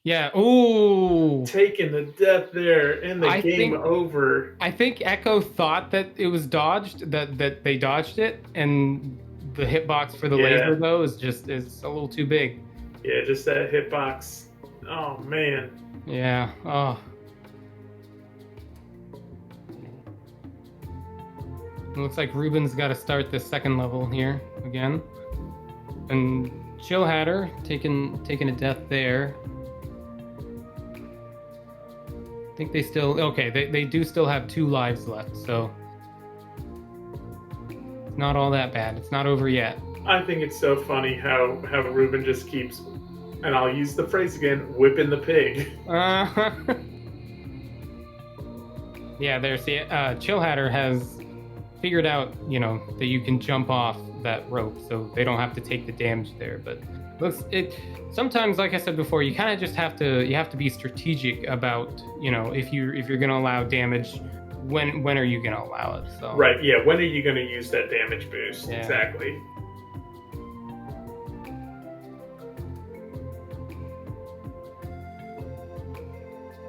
Yeah. Ooh. Taking the death there, and the game over. I think Echo thought that it was dodged, that they dodged it, and the hitbox for the laser though is a little too big. Yeah, just that hitbox. Oh man. Yeah. Oh. It looks like Ruben's got to start the second level here again, and Chill Hatter taking a death there. I think they do still have 2 lives left, so it's not all that bad. It's not over yet. I think it's so funny how Ruben just keeps, and I'll use the phrase again, whipping the pig. Yeah, there's the Chill Hatter has figured out, that you can jump off that rope, so they don't have to take the damage there. But looks it sometimes, like I said before, you kind of just have to be strategic about, if you're gonna allow damage, when are you gonna allow it? So Right, yeah, when are you going to use that damage boost? Yeah. Exactly.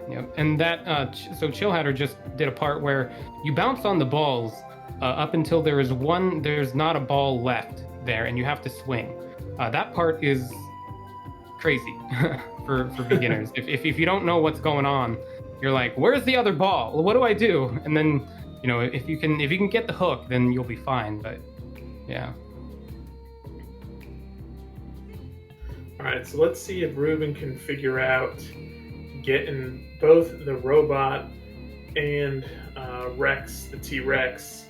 Yep, and that so Chill Hatter just did a part where you bounce on the balls up until there's not a ball left there, and you have to swing. That part is crazy for beginners. If you don't know what's going on, you're like, "Where's the other ball? Well, what do I do?" And then, if you can get the hook, then you'll be fine. But yeah. All right, so let's see if Ruben can figure out getting both the robot and Rex, the T-Rex,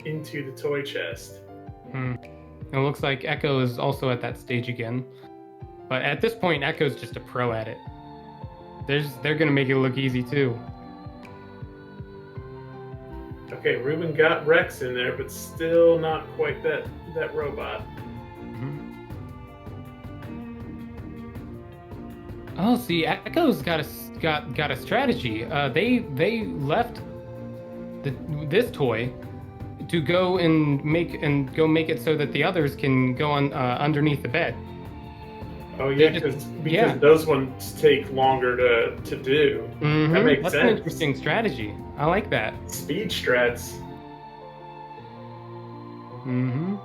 into the toy chest. It looks like Echo is also at that stage again. But at this point, Echo's just a pro at it. They're going to make it look easy too. Okay, Ruben got Rex in there, but still not quite that robot. Oh, see, Echo's got a strategy. They left this toy to go and make it so that the others can go on underneath the bed. Oh yeah, because those ones take longer to do. Mm-hmm. That makes That's sense. an interesting strategy. I like that. Speed strats. Mm-hmm.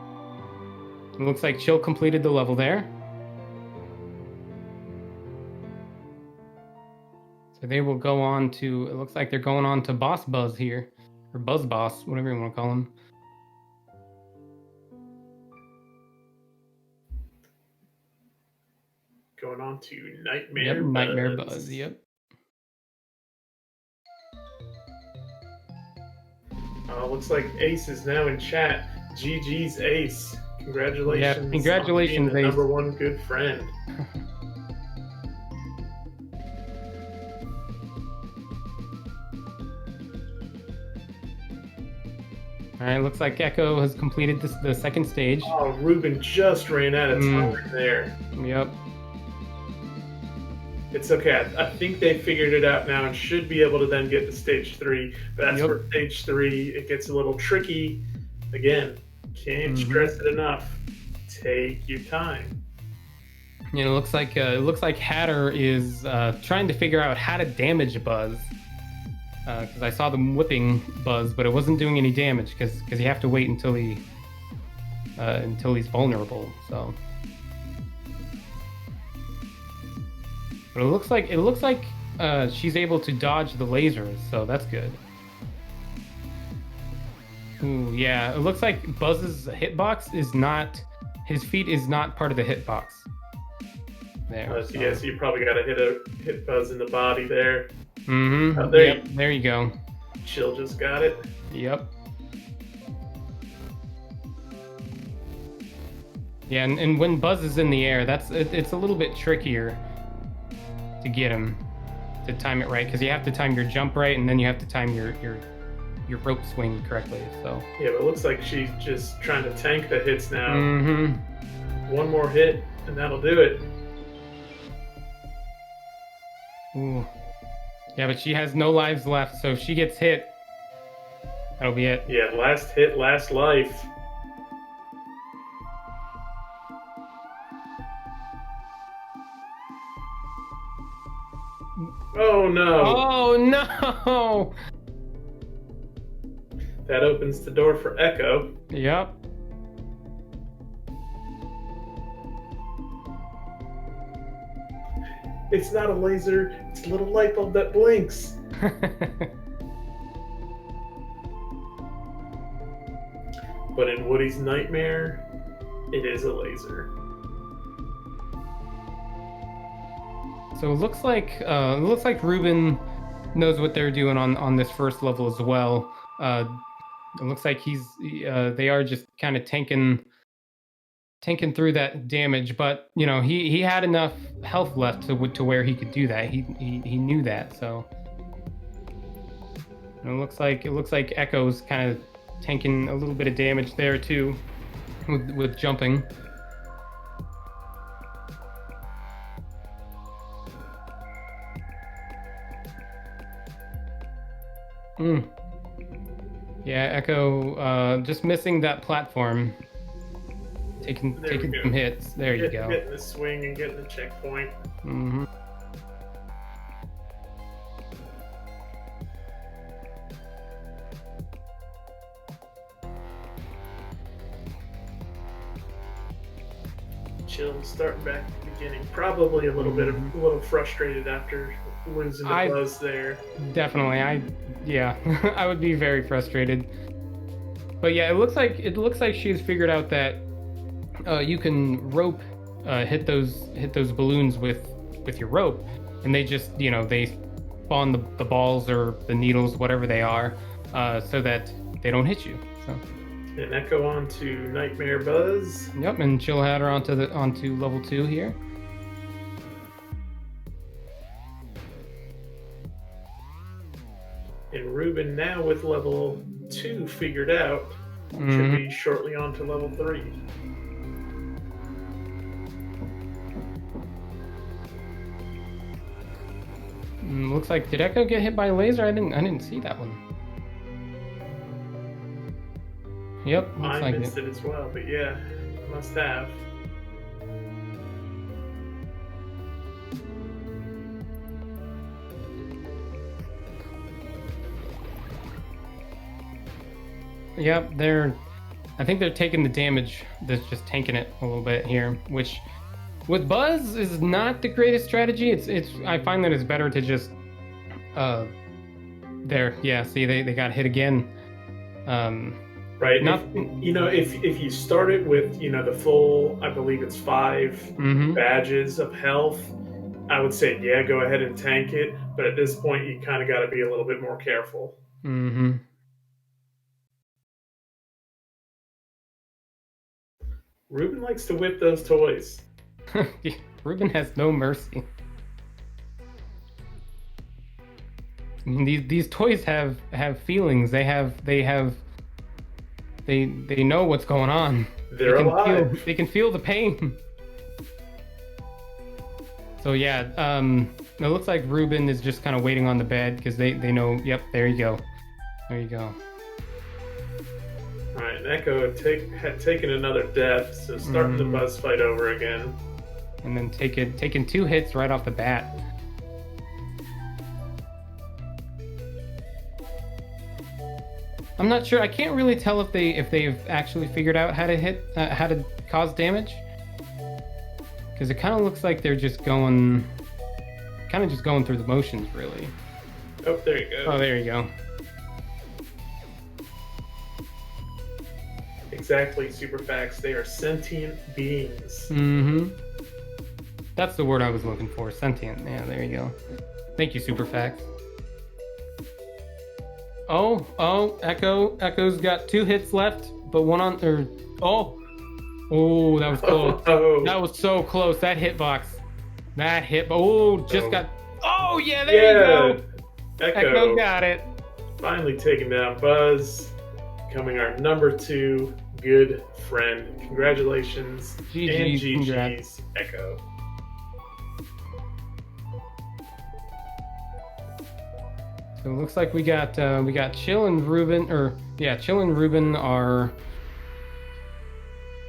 It looks like Chill completed the level there. So they will go on to, it looks like they're going on to Boss Buzz here. Or Buzz Boss, whatever you want to call him. Going on to Nightmare Yep, Buzz. Nightmare Buzz, yep. Looks like Ace is now in chat. GG's Ace. Congratulations. Yeah, congratulations, on being the Ace. #1 good friend. All right, looks like Echo has completed the second stage. Oh, Ruben just ran out of time there. Yep. It's okay. I think they figured it out now and should be able to then get to stage 3. But that's where stage 3, it gets a little tricky. Again, can't stress it enough. Take your time. It looks like Hatter is trying to figure out how to damage Buzz. Because I saw them whipping Buzz, but it wasn't doing any damage because you have to wait until he's vulnerable. So, but it looks like she's able to dodge the lasers, so that's good. Ooh, yeah, it looks like Buzz's hitbox is not, his feet is not part of the hitbox. There. So yeah, so you probably got to hit Buzz in the body there. Mm-hmm. There you go. Chill just got it. Yep. Yeah, and when Buzz is in the air, it's a little bit trickier to get him to time it right, because you have to time your jump right, and then you have to time your rope swing correctly. So yeah, but it looks like she's just trying to tank the hits now. Mm-hmm. One more hit, and that'll do it. Ooh. Yeah, but she has no lives left, so if she gets hit, that'll be it. Yeah, last hit, last life. Oh no! Oh no! That opens the door for Echo. Yep. It's not a laser, it's a little light bulb that blinks. But in Woody's nightmare, it is a laser. So it looks like Ruben knows what they're doing on this first level as well. It looks like they are just kind of tanking through that damage, but he had enough health left to where he could do that. He knew that, so. And it looks like Echo's kind of tanking a little bit of damage there too, with jumping. Yeah, Echo just missing that platform. Taking some hits. There you go. Getting the swing and getting the checkpoint. Mm-hmm. Chill, starting back at the beginning. Probably a little frustrated after losing the buzz there. Definitely, I would be very frustrated. But yeah, it looks like she's figured out that you can rope hit those balloons with your rope, and they just they spawn the balls or the needles, whatever they are, so that they don't hit you. So. And Echo on to Nightmare Buzz. Yep, and Chill had her onto level 2 here. And Ruben now with level 2 figured out, should be shortly on to level 3. Looks like, did Echo get hit by a laser? I didn't see that one. Yep, looks I like missed it as well, but yeah, must have. Yep, I think they're taking the damage. That's just tanking it a little bit here, which with Buzz is not the greatest strategy. I find that it's better to just there. Yeah, see they got hit again. Right. If you start it with the full, I believe it's 5 badges of health, I would say go ahead and tank it. But at this point, you kind of got to be a little bit more careful. Mm-hmm. Ruben likes to whip those toys. Ruben has no mercy. I mean, these toys have feelings. They know what's going on. They're alive. They can feel the pain. So yeah, it looks like Ruben is just kind of waiting on the bed because they know. Yep, there you go. There you go. All right, Echo had taken another death, so starting the buzz fight over again. And then taking 2 hits right off the bat. I'm not sure. I can't really tell if they've actually figured out how to cause damage, because it kind of looks like they're just going through the motions, really. Oh, there you go. Oh, there you go. Exactly, Superfax. They are sentient beings. Mm-hmm. That's the word I was looking for. Sentient. Yeah, there you go. Thank you, Superfax. Oh, Echo's got 2 hits left, but one on, that was close. That was so close. That hitbox. Got, oh yeah, there you go. Echo got it. Finally taking down Buzz, becoming our number 2 good friend. Congratulations. GG's, Echo. So it looks like we got Chill and Ruben, Chill and Ruben are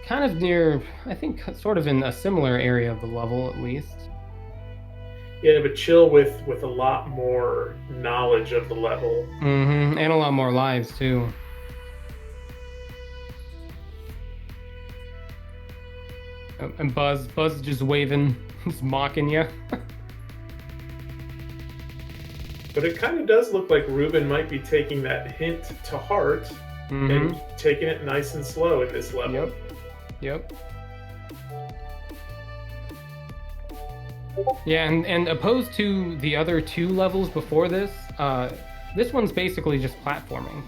kind of near, I think, sort of in a similar area of the level at least. Yeah, but Chill with a lot more knowledge of the level. And a lot more lives too. And Buzz just waving, he's mocking you. But it kind of does look like Ruben might be taking that hint to heart and taking it nice and slow in this level. Yep. Yeah, and opposed to the other 2 levels before this, this one's basically just platforming.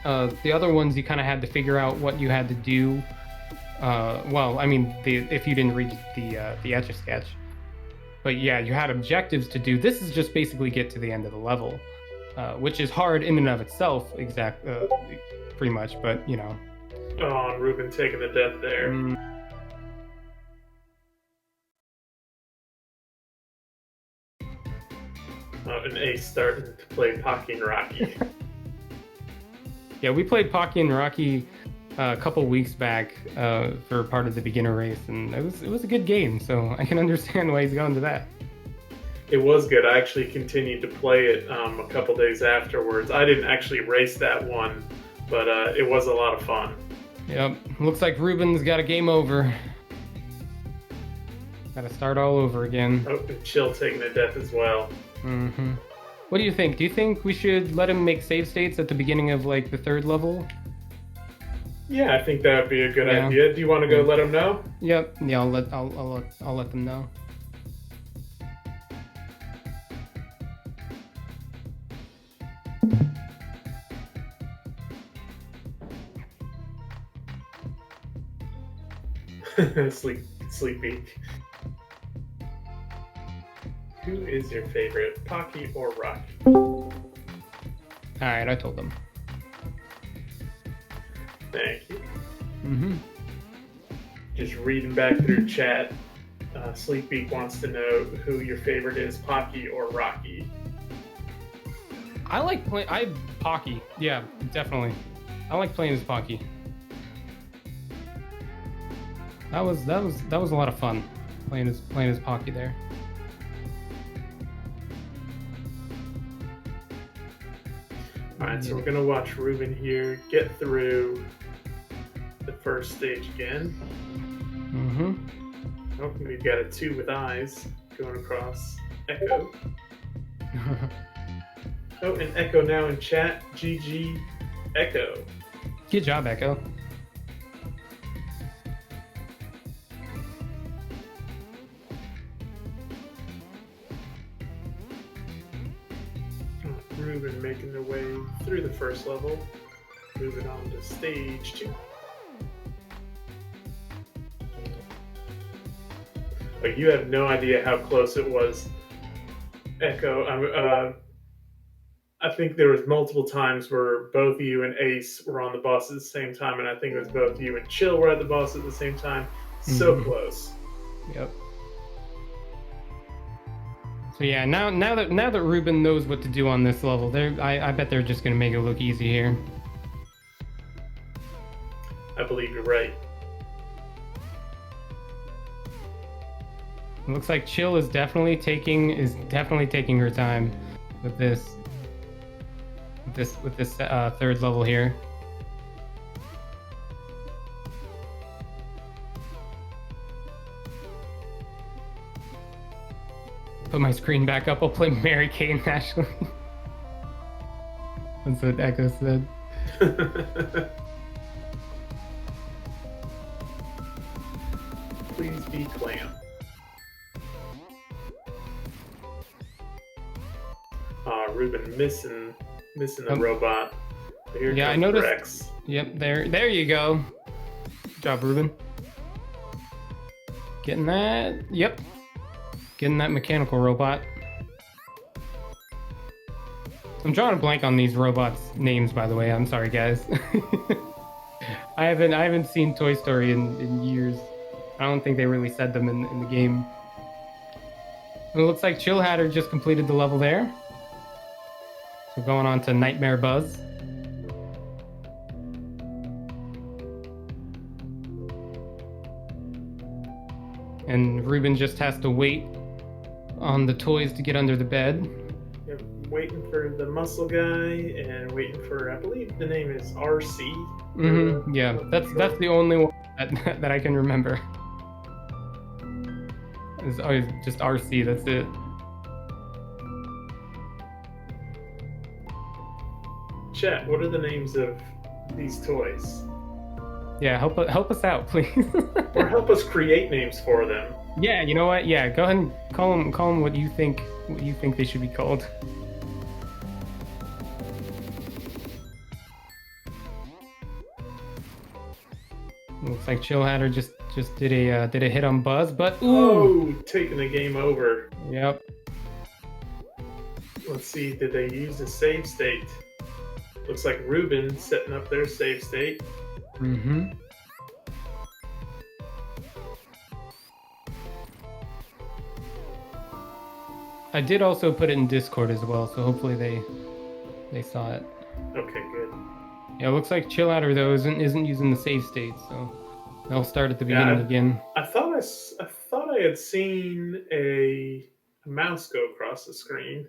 The other ones you kind of had to figure out what you had to do. If you didn't read the Etch-a-Sketch. But yeah, you had objectives to do. This is just basically get to the end of the level. which is hard in and of itself, pretty much. But you know, Oh, and Ruben taking the death there. And Ace starting to play Pocky and Rocky. Yeah, we played Pocky and Rocky a couple weeks back for part of the beginner race, and it was a good game. So I can understand why he's gone to that. It was good. I actually continued to play it a couple days afterwards. I didn't actually race that one, but it was a lot of fun. Yep. Looks like Ruben's got a game over. Got to start all over again. Oh, and Chill taking a death as well. Mm-hmm. What do you think? Do you think we should let him make save states at the beginning of like the third level? Yeah, I think that would be a good idea. Do you want to go let him know? Yep. Yeah, I'll let them know. Sleepy. Who is your favorite, Pocky or Rocky? Alright, I told them. Thank you. Mm-hmm. Just reading back through chat, Sleepbeak wants to know who your favorite is, Pocky or Rocky. I like playing. Pocky. Yeah, definitely. I like playing as Pocky. That was a lot of fun playing as Pocky there. Alright, so we're gonna watch Ruben here get through the first stage again. Mm-hmm. Oh, we've got a 2 with eyes going across Echo. Oh, and Echo now in chat. GG Echo. Good job, Echo. Ruben making their way through the first level. Moving on to stage 2. Oh, you have no idea how close it was, Echo. I think there was multiple times where both you and Ace were on the boss at the same time, and I think it was both you and Chill were at the boss at the same time. So close. Yep. So yeah, now that Ruben knows what to do on this level, I bet they're just gonna make it look easy here. I believe you're right. It looks like Chill is definitely taking her time with this third level here. Put my screen back up. I'll play Mary Kay and Ashley. That's what Echo said. Please be Clam. Ruben missing the robot. Here yeah, I noticed. Rex. Yep, there you go. Good job, Ruben. Getting that. Yep. Getting that mechanical robot. I'm drawing a blank on these robots' names, by the way. I'm sorry, guys. I haven't seen Toy Story in years. I don't think they really said them in the game. And it looks like Chill Hatter just completed the level there. So going on to Nightmare Buzz. And Ruben just has to wait on the toys to get under the bed. Yep, waiting for the muscle guy and waiting for, I believe the name is RC. Mm-hmm. Yeah, that's the only one that I can remember. It's always just RC, that's it. Chat, what are the names of these toys? Yeah, help us out, please. Or help us create names for them. Yeah, you know what? Yeah, go ahead and call them what you think they should be called. Looks like Chill Hatter just did a hit on Buzz, but ooh, taking the game over. Yep. Let's see, did they use the save state? Looks like Ruben setting up their save state. Mm-hmm. I did also put it in Discord as well, so hopefully they saw it. Okay, good. Yeah, it looks like Chill Outer though isn't using the save state, so they'll start at the beginning again. I thought I had seen a mouse go across the screen.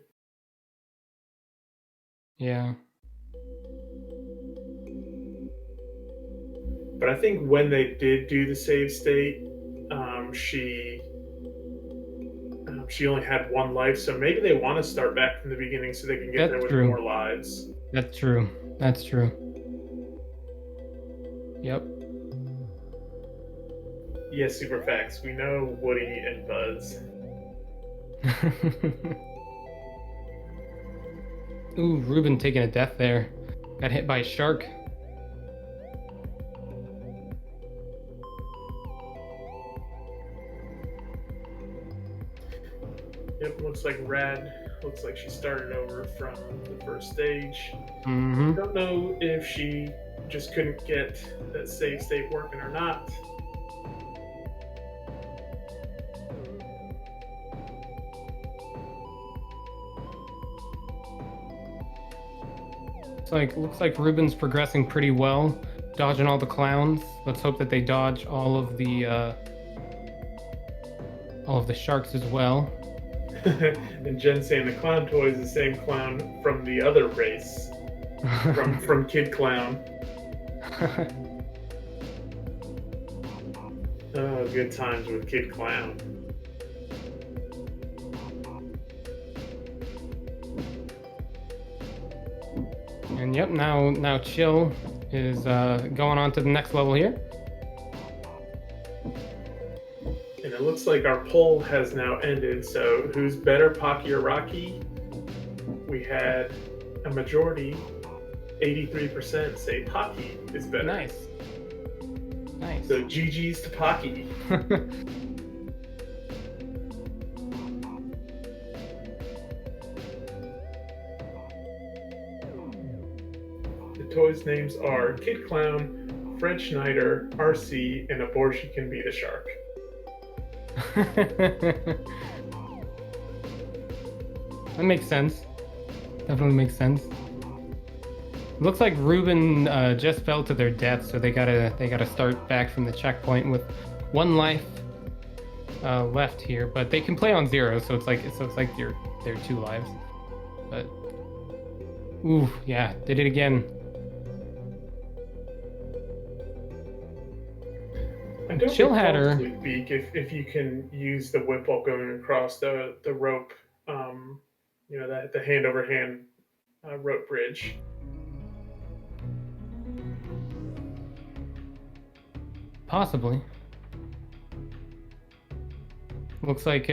Yeah. But I think when they did do the save state, she only had one life, so maybe they want to start back from the beginning so they can get there with more lives. That's true. That's true. Yep. Yes, super facts. We know Woody and Buzz. Ooh, Ruben taking a death there. Got hit by a shark. Yep, looks like Rad. Looks like she started over from the first stage. Mm-hmm. Don't know if she just couldn't get that save state working or not. Looks like Ruben's progressing pretty well, dodging all the clowns. Let's hope that they dodge all of the sharks as well. And Jen saying the clown toy is the same clown from the other race, from Kid Clown. Oh, good times with Kid Clown. And yep, now Chill is going on to the next level here. And it looks like our poll has now ended, so who's better, Pocky or Rocky? We had a majority, 83% say Pocky is better. Nice. So GG's to Pocky. The toys' names are Kid Clown, Fred Schneider, RC, and Abortion Can Be the Shark. That makes sense. Definitely makes sense. Looks like Ruben just fell to their death, so they gotta start back from the checkpoint with one life left here. But they can play on 0, so it's like they're 2 lives. But ooh, yeah, did it again. I don't Chill Hatter. Beak, if you can use the whip while going across the rope, the hand over hand rope bridge. Possibly. Looks like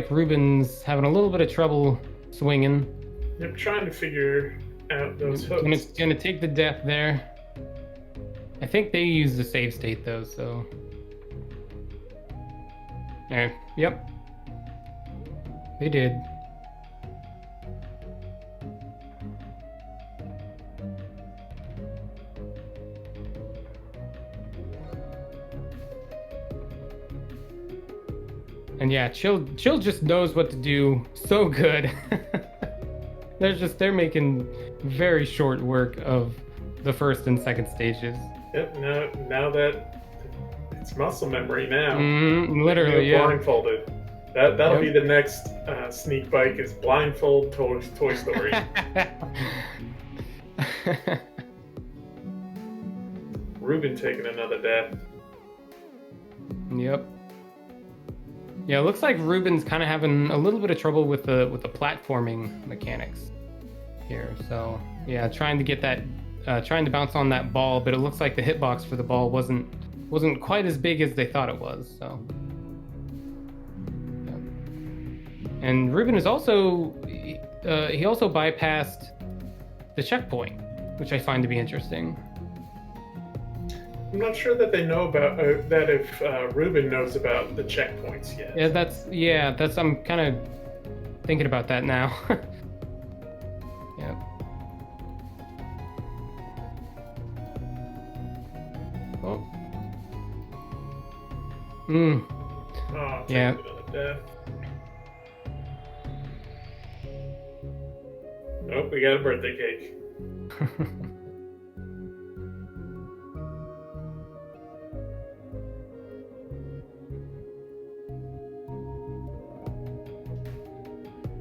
Ruben's having a little bit of trouble swinging. They're trying to figure out those hooks. Gonna take the death there. I think they use the save state though, so. Yep. They did. And yeah, Chill just knows what to do so good. They're making very short work of the first and second stages. Yep, now that it's muscle memory now. Literally, yeah. Blindfolded. That'll be the next Sneakbike is blindfold Toy Story. Ruben taking another death. Yep. Yeah, it looks like Ruben's kind of having a little bit of trouble with the platforming mechanics here. So yeah, trying to get that, trying to bounce on that ball, but it looks like the hitbox for the ball wasn't quite as big as they thought it was. So, yeah. And Ruben is also he also bypassed the checkpoint, which I find to be interesting. I'm not sure that they know about that if Ruben knows about the checkpoints yet. Yeah, that's I'm kind of thinking about that now. Oh. Mm. Oh, Yeah. take another death. Oh, we got a birthday cake.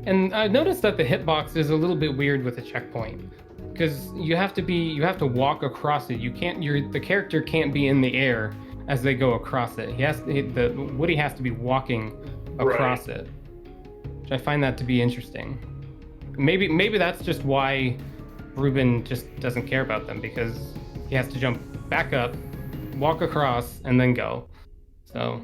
And I noticed that the hitbox is a little bit weird with the checkpoint, because you have to walk across it. You can't the character can't be in the air as they go across it. Woody has to be walking across it, which I find that to be interesting. Maybe that's just why Ruben just doesn't care about them, because he has to jump back up, walk across, and then go. So.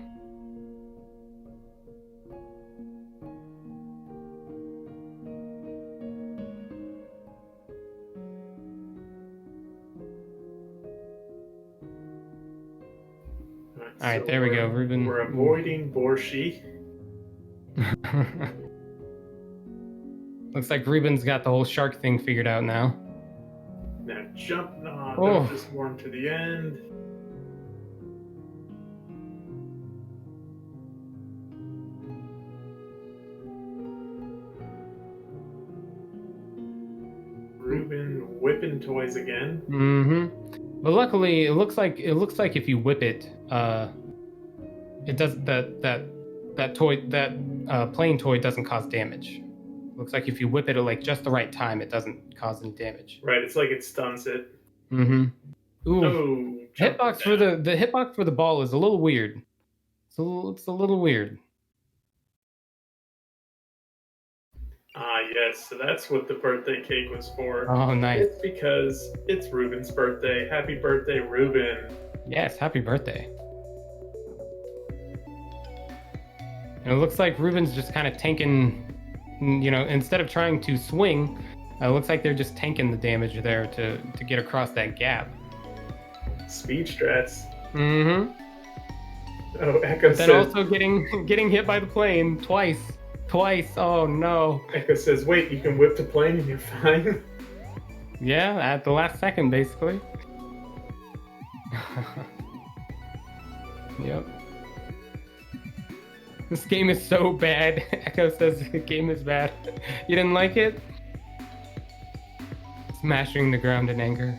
All right, there we go, Ruben. We're avoiding Borshi. Looks like Ruben's got the whole shark thing figured out now. Now jump, don't just warm to the end. Ruben whipping toys again. Mm-hmm. But luckily, it looks like if you whip it, it does that plane toy doesn't cause damage. Looks like if you whip it at like just the right time, it doesn't cause any damage. Right, it's like it stuns it. Mm-hmm. Ooh. Oh, hitbox for the hitbox for the ball is a little weird. It's a little weird. Ah, yes. So that's what the birthday cake was for. Oh, nice. It's because it's Ruben's birthday. Happy birthday, Ruben. Yes, happy birthday. And it looks like Ruben's just kind of tanking, instead of trying to swing, it looks like they're just tanking the damage there to get across that gap. Speed strats. Mm-hmm. Oh, Echo says... Then also getting hit by the plane twice. Oh, no. Echo says, wait, you can whip the plane and you're fine? Yeah, at the last second, basically. Yep. This game is so bad. Echo says the game is bad. You didn't like it? Smashing the ground in anger.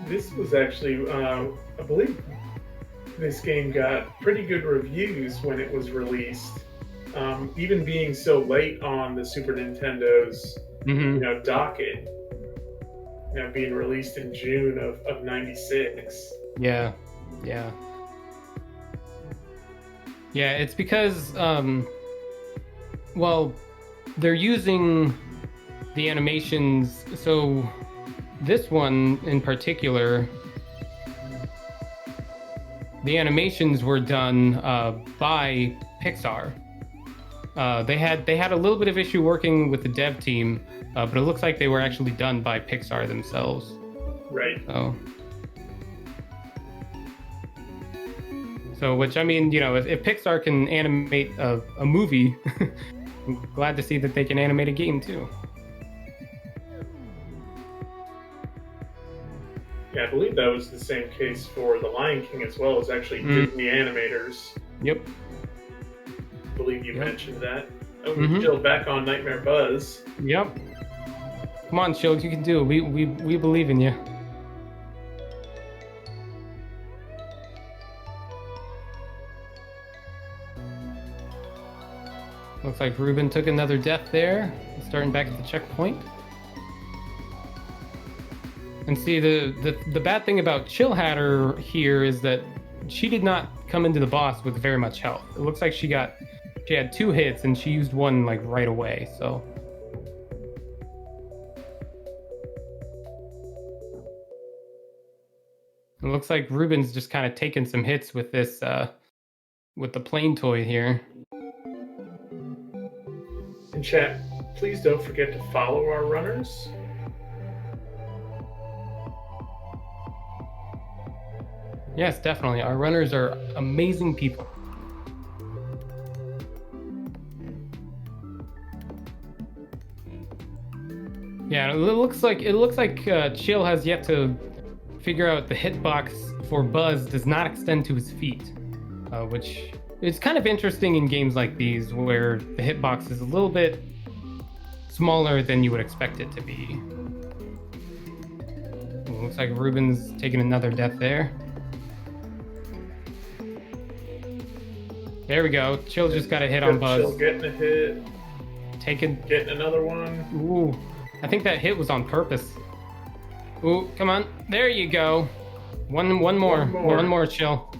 This was actually, I believe this game got pretty good reviews when it was released. Even being so late on the Super Nintendo's, docket. Being released in June of 96. Yeah. It's because, they're using the animations. So this one in particular, the animations were done by Pixar. They had a little bit of issue working with the dev team, but it looks like they were actually done by Pixar themselves. Right. So which, I mean, if Pixar can animate a movie, I'm glad to see that they can animate a game too. Yeah, I believe that was the same case for The Lion King as well, as actually Disney animators. Yep. I believe you mentioned that. Oh, Jill back on Nightmare Buzz. Yep. Come on, Shield, you can do it. We believe in you. Looks like Ruben took another death there, starting back at the checkpoint. And see, the bad thing about Chill Hatter here is that she did not come into the boss with very much health. It looks like she had 2 hits and she used one like right away, so. It looks like Ruben's just kind of taking some hits with this, with the plane toy here. In chat, please don't forget to follow our runners. Yes, definitely. Our runners are amazing people. Yeah, it looks like Chill has yet to figure out the hitbox for Buzz does not extend to his feet, which is kind of interesting in games like these where the hitbox is a little bit smaller than you would expect it to be. Looks like Ruben's taking another death there. There we go. Chill just got a hit on Buzz. Chill getting a hit. Getting another one. Ooh, I think that hit was on purpose. Ooh, come on. There you go. One more, Chill.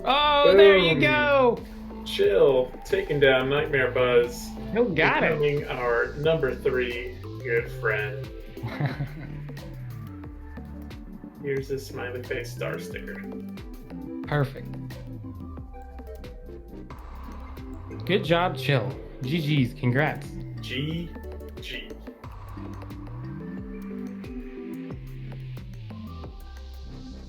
Oh, Boom. There you go. Chill taking down Nightmare Buzz. You got it. Becoming our number 3 good friend. Here's a smiley face star sticker. Perfect. Good job, Chill. GG's. Congrats. GG.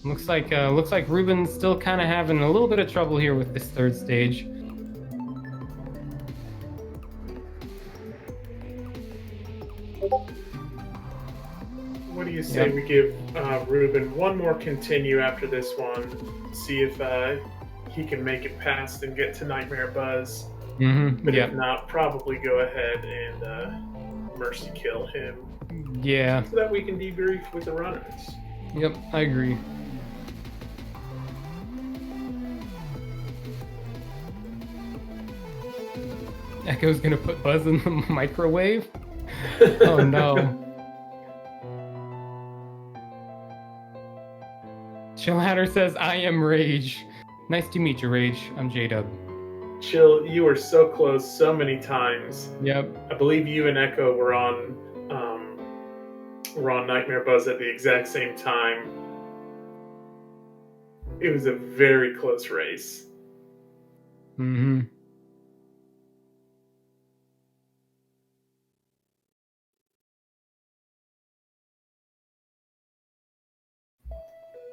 Looks like Ruben's still kind of having a little bit of trouble here with this third stage. What do you say we give Ruben one more continue after this one? See if he can make it past and get to Nightmare Buzz. But if not, probably go ahead and mercy kill him. Yeah. So that we can debrief with the runners. Yep, I agree. Echo's gonna put Buzz in the microwave? Oh no. Chillhatter says, I am Rage. Nice to meet you, Rage. I'm J-Dub. Chill, you were so close so many times. Yep. I believe you and Echo were on Nightmare Buzz at the exact same time. It was a very close race. Mm-hmm.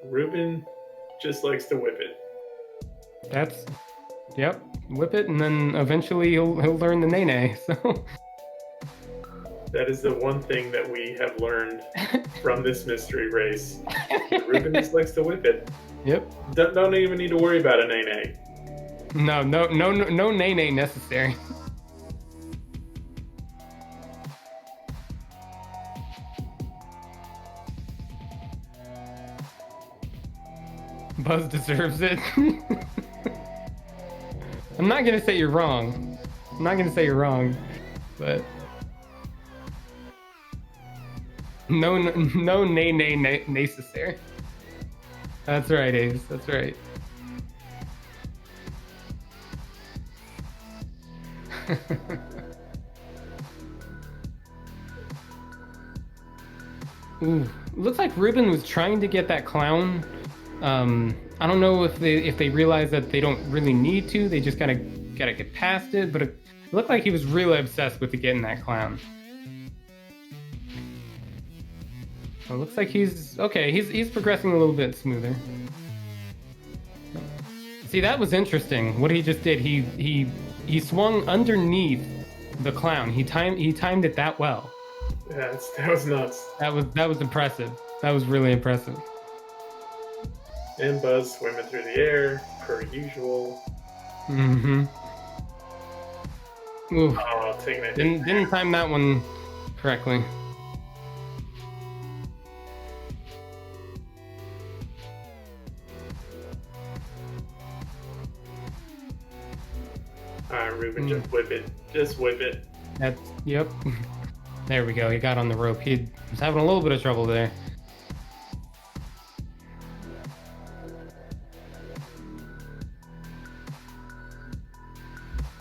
Ruben just likes to whip it. Yep, whip it, and then eventually he'll learn the nay-nay, so... That is the one thing that we have learned from this mystery race. Ruben just likes to whip it. Yep. Don't even need to worry about a nay-nay. No nay-nay necessary. Buzz deserves it. I'm not gonna say you're wrong. But no nay necessary. That's right, Ace. That's right. Ooh, looks like Ruben was trying to get that clown. I don't know if they realize that they don't really need to. They just gotta get past it. But it looked like he was really obsessed with getting that clown. It looks like he's okay. He's progressing a little bit smoother. See, that was interesting. What he just did, he swung underneath the clown. He timed it that well. Yeah, that was nuts. That was impressive. That was really impressive. And Buzz swimming through the air, per usual. Mm-hmm. Ooh. Oh, taking it. Didn't time that one correctly. Alright, Ruben, just whip it. Just whip it. Yep. There we go. He got on the rope. He was having a little bit of trouble there.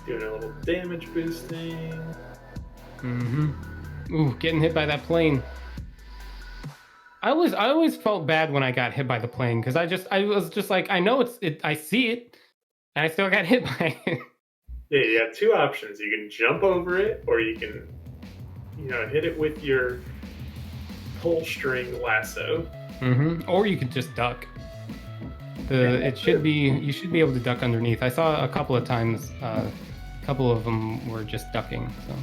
Doing a little damage boosting. Mm-hmm. Ooh, getting hit by that plane. I always felt bad when I got hit by the plane because I was just like, I know I see it, and I still got hit by it. Yeah, you have two options. You can jump over it, or you can, hit it with your pull string lasso. Mm-hmm. Or you could just duck. You should be able to duck underneath. I saw a couple of times. A couple of them were just ducking. So.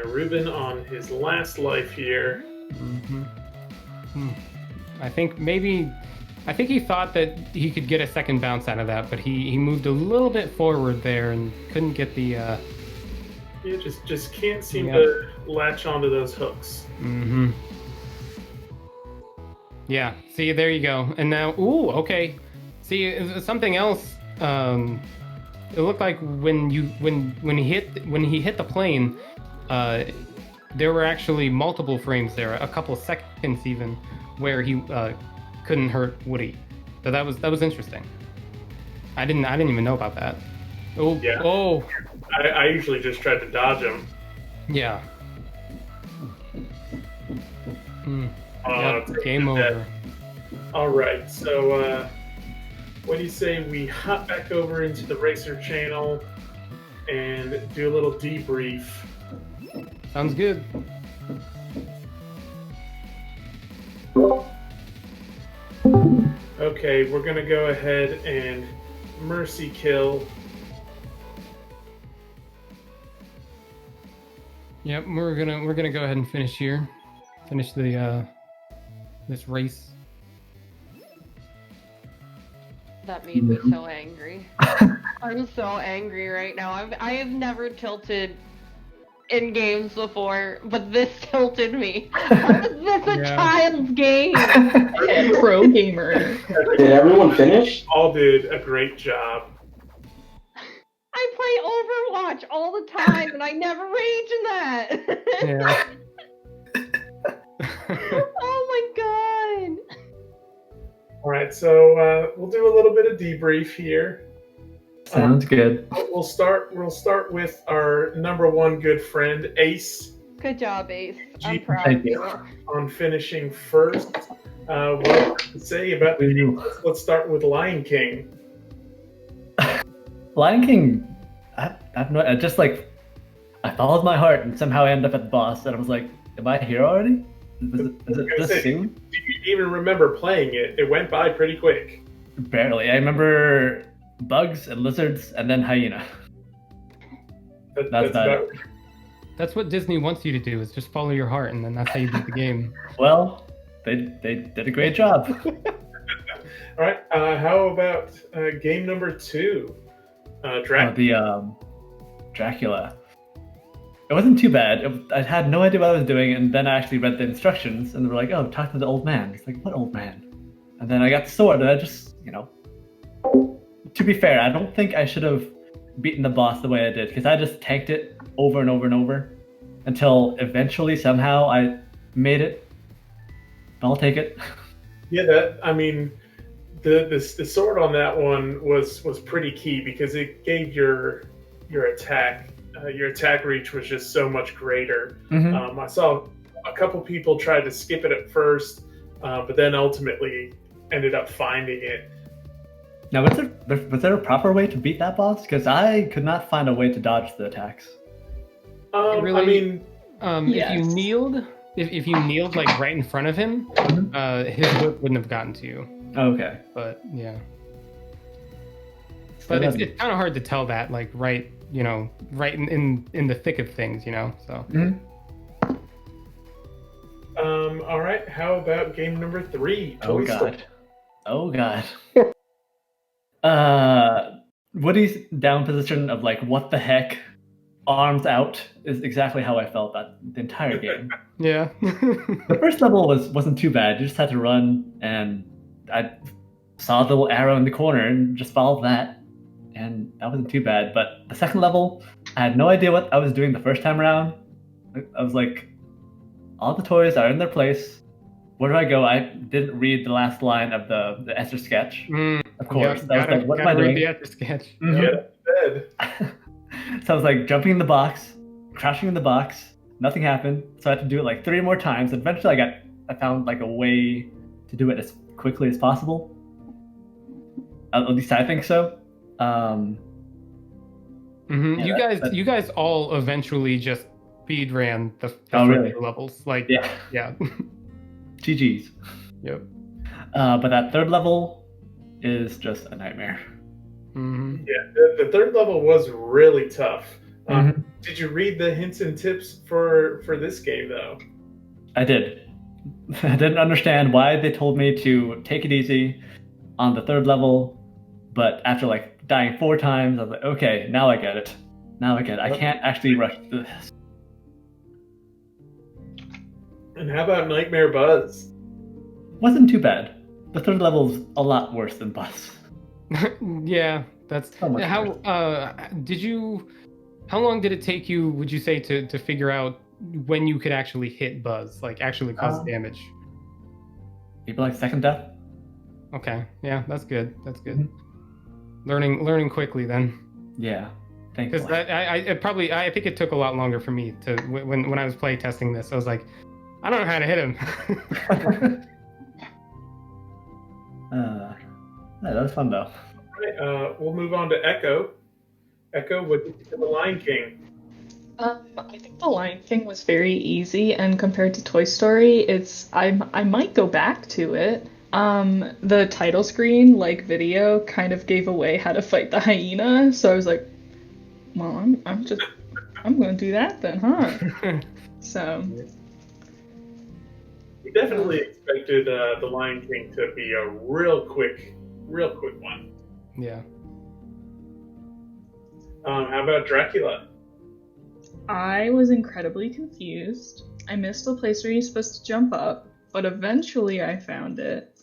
Ruben on his last life here. Mm-hmm. I think he thought that he could get a second bounce out of that, but he moved a little bit forward there and couldn't get the. Yeah, just can't seem to latch onto those hooks. Mm-hmm. Yeah. See, there you go. And now, ooh, okay. See, something else. It looked like when he hit the plane, there were actually multiple frames there, a couple seconds even, where he couldn't hurt Woody. So that was interesting. I didn't even know about that. Oh, yeah. Oh. I usually just try to dodge him. Yeah. Yep, game over. All right, so what do you say we hop back over into the Racer channel and do a little debrief? Sounds good. Okay, we're gonna go ahead and mercy kill. Yep, we're gonna go ahead and finish here. Finish the this race. That made me so angry. I'm so angry right now. I have never tilted in games before, but this tilted me. How is this a child's game? Pro gamer. Did everyone finish? All did a great job. I play Overwatch all the time, and I never rage in that. Yeah. Oh my god. All right, so we'll do a little bit of debrief here. Sounds good. We'll start with our number one good friend, Ace. Good job, Ace. I'm Gee, proud thank of you. you. On finishing first. What to say about the game? Let's start with Lion King. Lion King, I've no, just like I followed my heart and somehow I ended up at the boss, and I was like, "Am I here already? Is it this soon?" Do you even remember playing it? It went by pretty quick. Barely. I remember bugs and lizards, and then hyena. That's about it. That's what Disney wants you to do, is just follow your heart, and then that's how you beat the game. Well, they did a great job. All right. How about game number 2? The Dracula. It wasn't too bad. I had no idea what I was doing, and then I actually read the instructions, and they were like, "Oh, talk to the old man." It's like, "What old man?" And then I got the sword, and I just, To be fair, I don't think I should have beaten the boss the way I did, because I just tanked it over and over and over until eventually somehow I made it. I'll take it. Yeah, the sword on that one was pretty key, because it gave your attack reach was just so much greater. Mm-hmm. I saw a couple people tried to skip it at first, but then ultimately ended up finding it. Now, was there a proper way to beat that boss? Because I could not find a way to dodge the attacks. Really? I mean, if you kneeled, if you kneeled like right in front of him, his whip wouldn't have gotten to you. Okay. But yeah. But it's kind of hard to tell that, like right in the thick of things, So. Mm-hmm. All right. How about game number 3? Oh god. Oh god. Woody's down position of like, what the heck, arms out, is exactly how I felt that the entire game. Yeah. The first level wasn't too bad. You just had to run, and I saw the little arrow in the corner and just followed that, and that wasn't too bad. But the second level, I had no idea what I was doing the first time around. I was like, all the toys are in their place. Where do I go? I didn't read the last line of the Etch sketch. Of course. Yep, I was like, what am I doing? The Etch sketch. Mm-hmm. Bed. So I was like jumping in the box, crashing in the box. Nothing happened. So I had to do it like 3 more times. Eventually I found like a way to do it as quickly as possible. At least I think so. Yeah, you guys all eventually just speed ran the really? levels. Like, yeah. GG's. Yep. But that third level is just a nightmare. Mm-hmm. Yeah, the third level was really tough. To Did you read the hints and tips for this game though? I did. I didn't understand why they told me to take it easy on the 3rd level, but after like dying 4 times, I was like, okay, now I get it. Now I get it. I can't actually rush this. And how about Nightmare Buzz? Wasn't too bad. The 3rd level's a lot worse than Buzz. Yeah, that's So much how. worse. How long did it take you? Would you say to figure out when you could actually hit Buzz, like actually cause damage? Maybe like 2nd death. Okay, yeah, that's good. That's good. Mm-hmm. Learning quickly then. Yeah, Because thankfully. I think it took a lot longer for me to when I was play testing this. I was like, I don't know how to hit him. Yeah, that was fun though. All right, we'll move on to Echo. Echo, what did you think of The Lion King? I think The Lion King was very easy, and compared to Toy Story, I might go back to it. The title screen, like video, kind of gave away how to fight the hyena, so I was like, well, I'm gonna do that then, huh? So. We definitely expected The Lion King to be a real quick one. Yeah. How about Dracula? I was incredibly confused. I missed the place where you're supposed to jump up, but eventually I found it.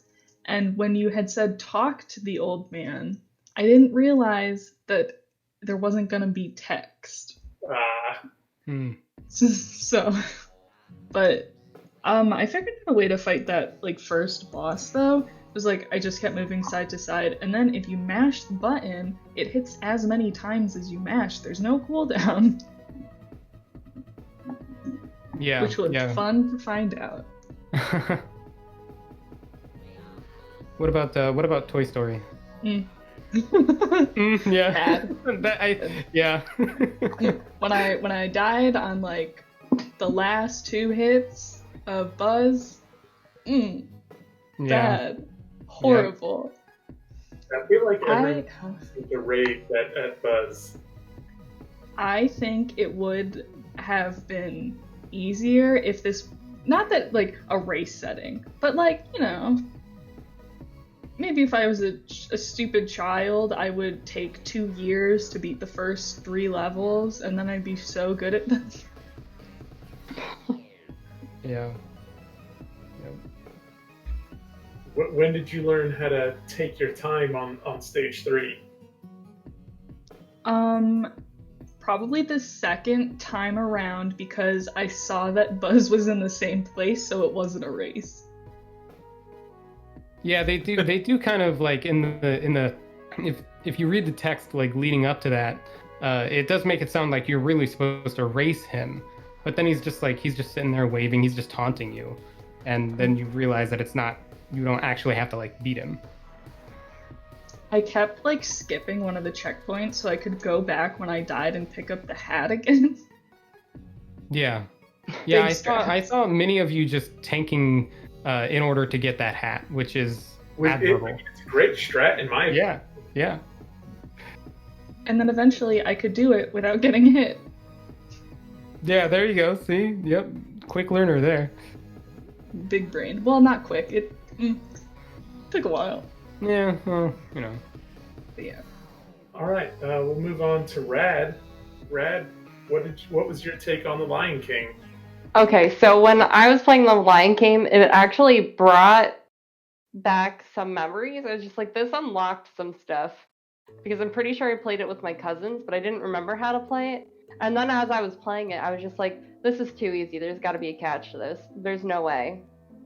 And when you had said talk to the old man, I didn't realize that there wasn't gonna be text. So, but I figured out a way to fight that like first boss though. It was like I just kept moving side to side, and then if you mash the button, it hits as many times as you mash. There's no cooldown. Yeah. Which was fun to find out. What about Toy Story? Mm. Yeah. Yeah. When I died on like the last 2 hits of Buzz, bad, horrible. I feel like everyone seems to rave at Buzz. I think it would have been easier if this, not that like a race setting, but like, you know, maybe if I was a stupid child, I would take 2 years to beat the first 3 levels, and then I'd be so good at them. Yeah. When did you learn how to take your time on stage 3? Probably the second time around, because I saw that Buzz was in the same place, so it wasn't a race. Yeah, they do kind of like in the if you read the text like leading up to that, it does make it sound like you're really supposed to race him, but then he's just sitting there waving, he's just taunting you, and then you realize that it's not, you don't actually have to like beat him. I kept like skipping one of the checkpoints so I could go back when I died and pick up the hat again. Yeah. I saw many of you just tanking in order to get that hat, which is admirable. It's a great strat in my opinion. Yeah. And then eventually I could do it without getting hit. Yeah, there you go. See? Yep. Quick learner there. Big brain. Well, not quick. It took a while. Yeah, well, you know. But yeah. All right, we'll move on to Rad. Rad, what was your take on The Lion King? Okay, so when I was playing The Lion King, it actually brought back some memories. I was just like, this unlocked some stuff. Because I'm pretty sure I played it with my cousins, but I didn't remember how to play it. And then as I was playing it, I was just like, this is too easy. There's got to be a catch to this. There's no way.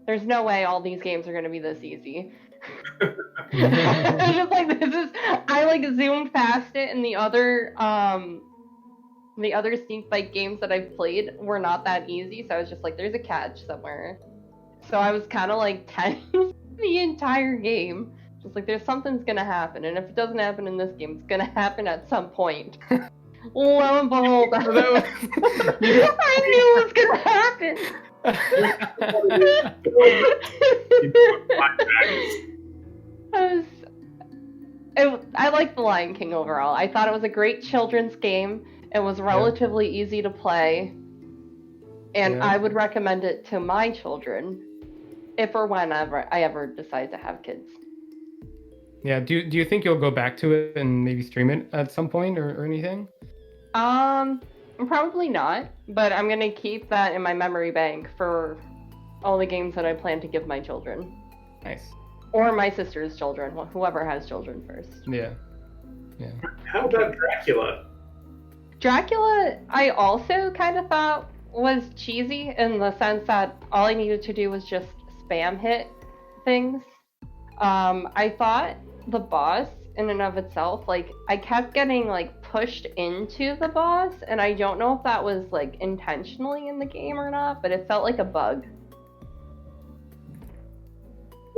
There's no way all these games are going to be this easy. Just like I like zoomed past it, and the other Sneakbike games that I've played were not that easy, so I was just like, there's a catch somewhere. So I was kind of like tense the entire game, just like something's gonna happen, and if it doesn't happen in this game, it's gonna happen at some point. Lo and behold, I knew it was gonna happen. I like The Lion King overall. I thought it was a great children's game. It was relatively easy to play. And Yeah. I would recommend it to my children if or whenever I ever decide to have kids. Yeah. Do you think you'll go back to it and maybe stream it at some point or anything? Probably not, but I'm gonna keep that in my memory bank for all the games that I plan to give my children. Nice. Or my sister's children, whoever has children first. Yeah. How about Dracula? Dracula, I also kind of thought was cheesy in the sense that all I needed to do was just spam hit things. I thought the boss in and of itself, like, I kept getting like pushed into the boss, and I don't know if that was like intentionally in the game or not, but it felt like a bug.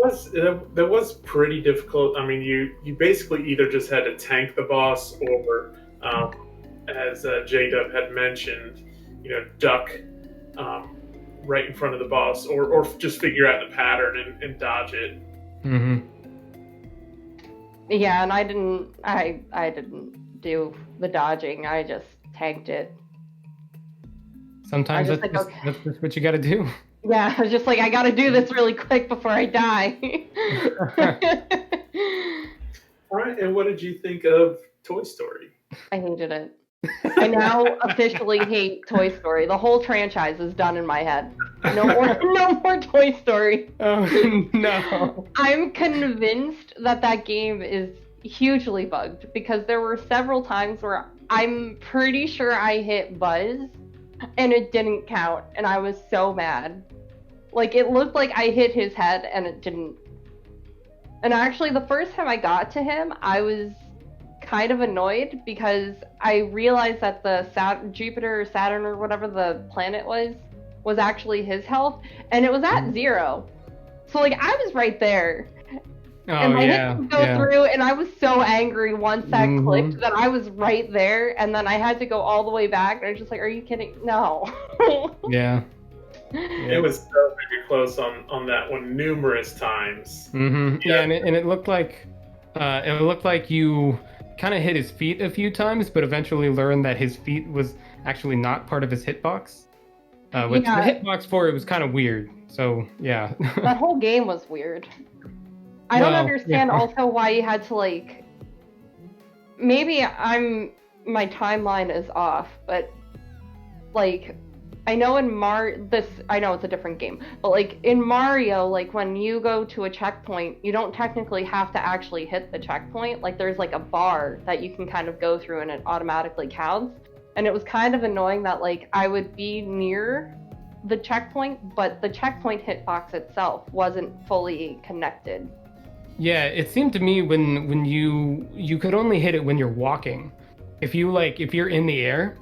That was pretty difficult. I mean, you basically either just had to tank the boss, or as J-Dub had mentioned, duck right in front of the boss, or just figure out the pattern and dodge it. Mm-hmm. Yeah, and I didn't do the dodging. I just tanked it. Sometimes just that's, like, just, okay. that's just what you got to do. Yeah, I was just like, I gotta do this really quick before I die. All right, and what did you think of Toy Story? I hated it. I now officially hate Toy Story. The whole franchise is done in my head. No more Toy Story. Oh no! I'm convinced that game is hugely bugged because there were several times where I'm pretty sure I hit Buzz and it didn't count, and I was so mad. Like, it looked like I hit his head and it didn't. And actually, the first time I got to him, I was kind of annoyed because I realized that the Jupiter or Saturn or whatever the planet was actually his health, and it was at 0. So like, I was right there. Oh, and my hit would go through, and I was so angry once that clicked that I was right there, and then I had to go all the way back, and I was just like, are you kidding? No. Yeah. It was so very close on that one numerous times. Mm-hmm. Yeah, and it looked like you kind of hit his feet a few times, but eventually learned that his feet was actually not part of his hitbox. Which the hitbox for it was kind of weird. So yeah. That whole game was weird. I don't understand also why you had to, like, maybe my timeline is off, but like, I know I know it's a different game, but like in Mario, like when you go to a checkpoint, you don't technically have to actually hit the checkpoint. Like, there's like a bar that you can kind of go through and it automatically counts. And it was kind of annoying that like I would be near the checkpoint, but the checkpoint hitbox itself wasn't fully connected. Yeah, it seemed to me when you could only hit it when you're walking. If you're in the air,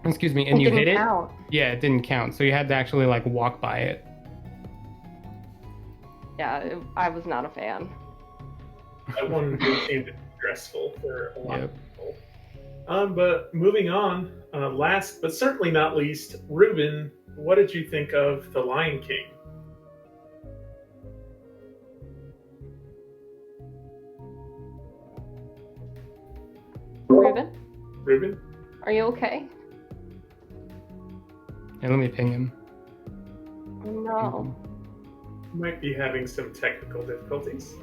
excuse me, and you hit it, yeah, it didn't count. So you had to actually like walk by it. Yeah, I was not a fan. That one did seem to be stressful for a lot of people. But moving on, last but certainly not least, Ruben, what did you think of The Lion King? Ruben? Are you okay? Yeah, let me ping him. No. Might be having some technical difficulties.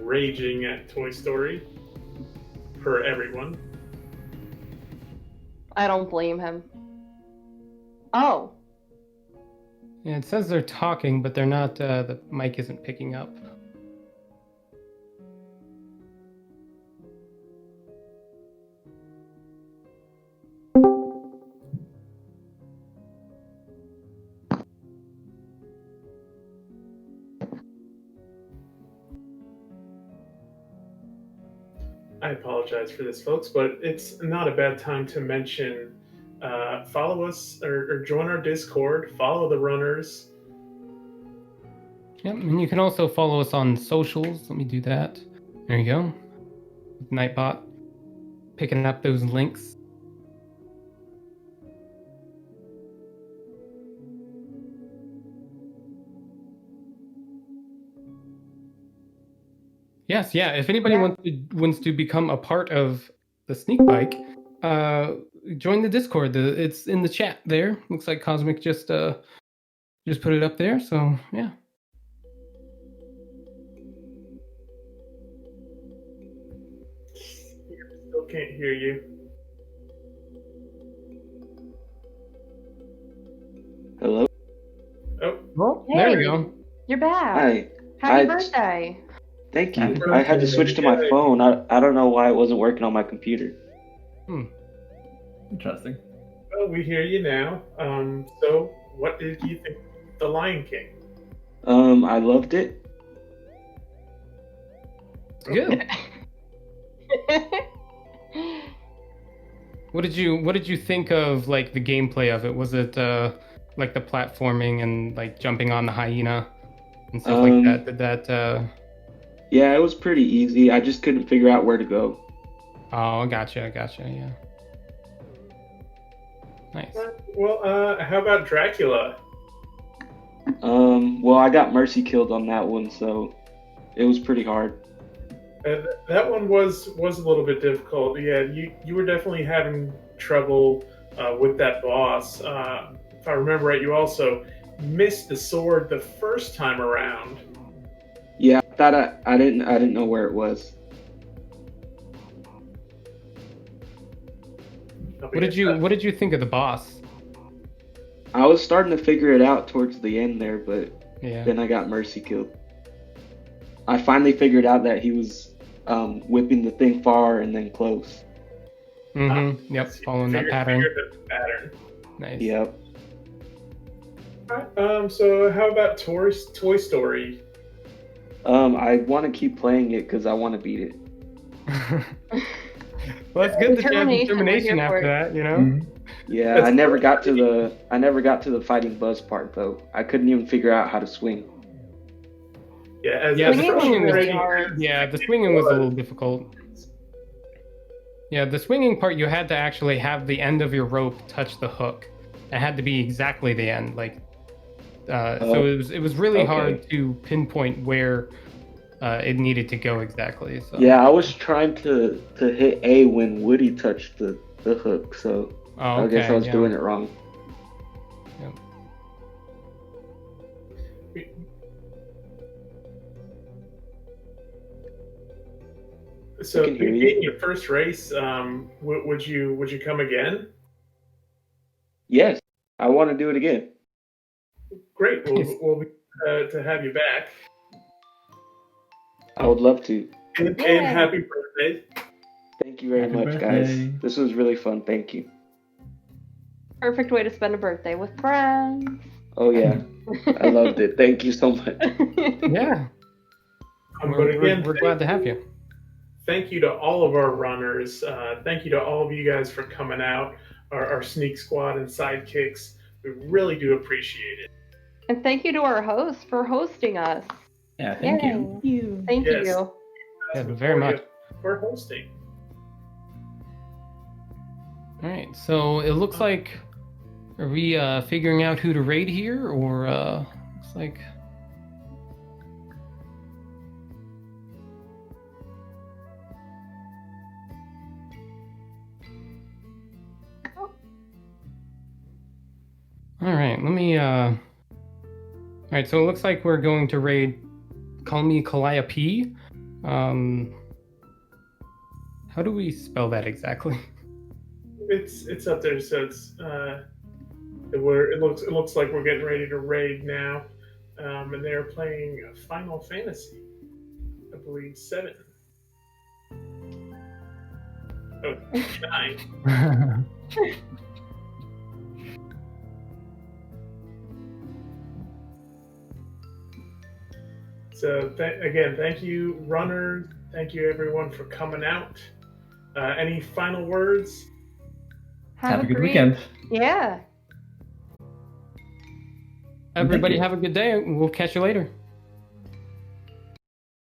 Raging at Toy Story for everyone. I don't blame him. Oh. Yeah, it says they're talking, but they're not. The mic isn't picking up. I apologize for this, folks, but it's not a bad time to mention follow us or join our Discord, follow the runners. Yep, and you can also follow us on socials. Let me do that. There you go. Nightbot picking up those links. Yes, yeah. If anybody wants to become a part of the Sneakbike, join the Discord. It's in the chat there. Looks like Cosmic just put it up there. So yeah. Still can't hear you. Hello? Oh, Well, there we Hey. go. You're back. Hi. Happy I- birthday. Thank Happy you. I had to birthday, switch to my Yay. phone. I don't know why it wasn't working on my computer. Interesting. well, we hear you now. So what did you think of The Lion King? I loved it. Good. What did you think of like the gameplay of it? Was it like the platforming and like jumping on the hyena and stuff like that? Did that Yeah, it was pretty easy. I just couldn't figure out where to go. Oh, gotcha, yeah. Nice. Well, how about Dracula? Well, I got mercy killed on that one, so it was pretty hard. That one was a little bit difficult. Yeah, you were definitely having trouble with that boss. If I remember right, you also missed the sword the first time around. Yeah, I thought I didn't know where it was. What did you think of the boss? I was starting to figure it out towards the end there, but Yeah. then I got mercy killed. I finally figured out that he was whipping the thing far and then close. Mm-hmm. Yep. Following that pattern. Figured the pattern. Nice. Yep. Alright, so how about Toy Story? I want to keep playing it because I want to beat it. Well, it's good that you have Determination, determination we're here for after it. that, you know. Mhm. Yeah, That's I never got to the fighting Buzz part though. I couldn't even figure out how to swing. Yeah, as Yeah, the Swinging was swinging was really hard. Yeah, the swinging was a little difficult. Yeah, the swinging part, you had to actually have the end of your rope touch the hook. It had to be exactly the end, like. So it was really okay. hard to pinpoint where it needed to go exactly. So. Yeah, I was trying to hit A when Woody touched the hook, so Oh, I guess I was yeah. doing it wrong. So I can hear you. being your first race, would you come again? Yes, I want to do it again. Great, we'll be to have you back. I would love to. And Yay. happy birthday. Thank you very Happy much, birthday. guys. This was really fun. Thank you. Perfect way to spend a birthday with friends. Oh yeah, I loved it. Thank you so much. Yeah. But We're again, glad to have you. thank you to all of our runners. Thank you to all of you guys for coming out, our Sneak Squad and sidekicks. We really do appreciate it. And thank you to our host for hosting us. Yeah, thank you. Thank you. Thank Yes. you. Yeah, very much. For hosting. All right, so it looks like, are we figuring out who to raid here, or looks like? All right, let me. All right, so it looks like we're going to raid. Call me Calliope. How do we spell that exactly? It's up there, so it's it looks like we're getting ready to raid now, and they're playing Final Fantasy, I believe 7. Oh, 9. So again, thank you, runners. Thank you, everyone, for coming out. Any final words? Have a good great- weekend. Yeah. Everybody you. have a good day. We'll catch you later.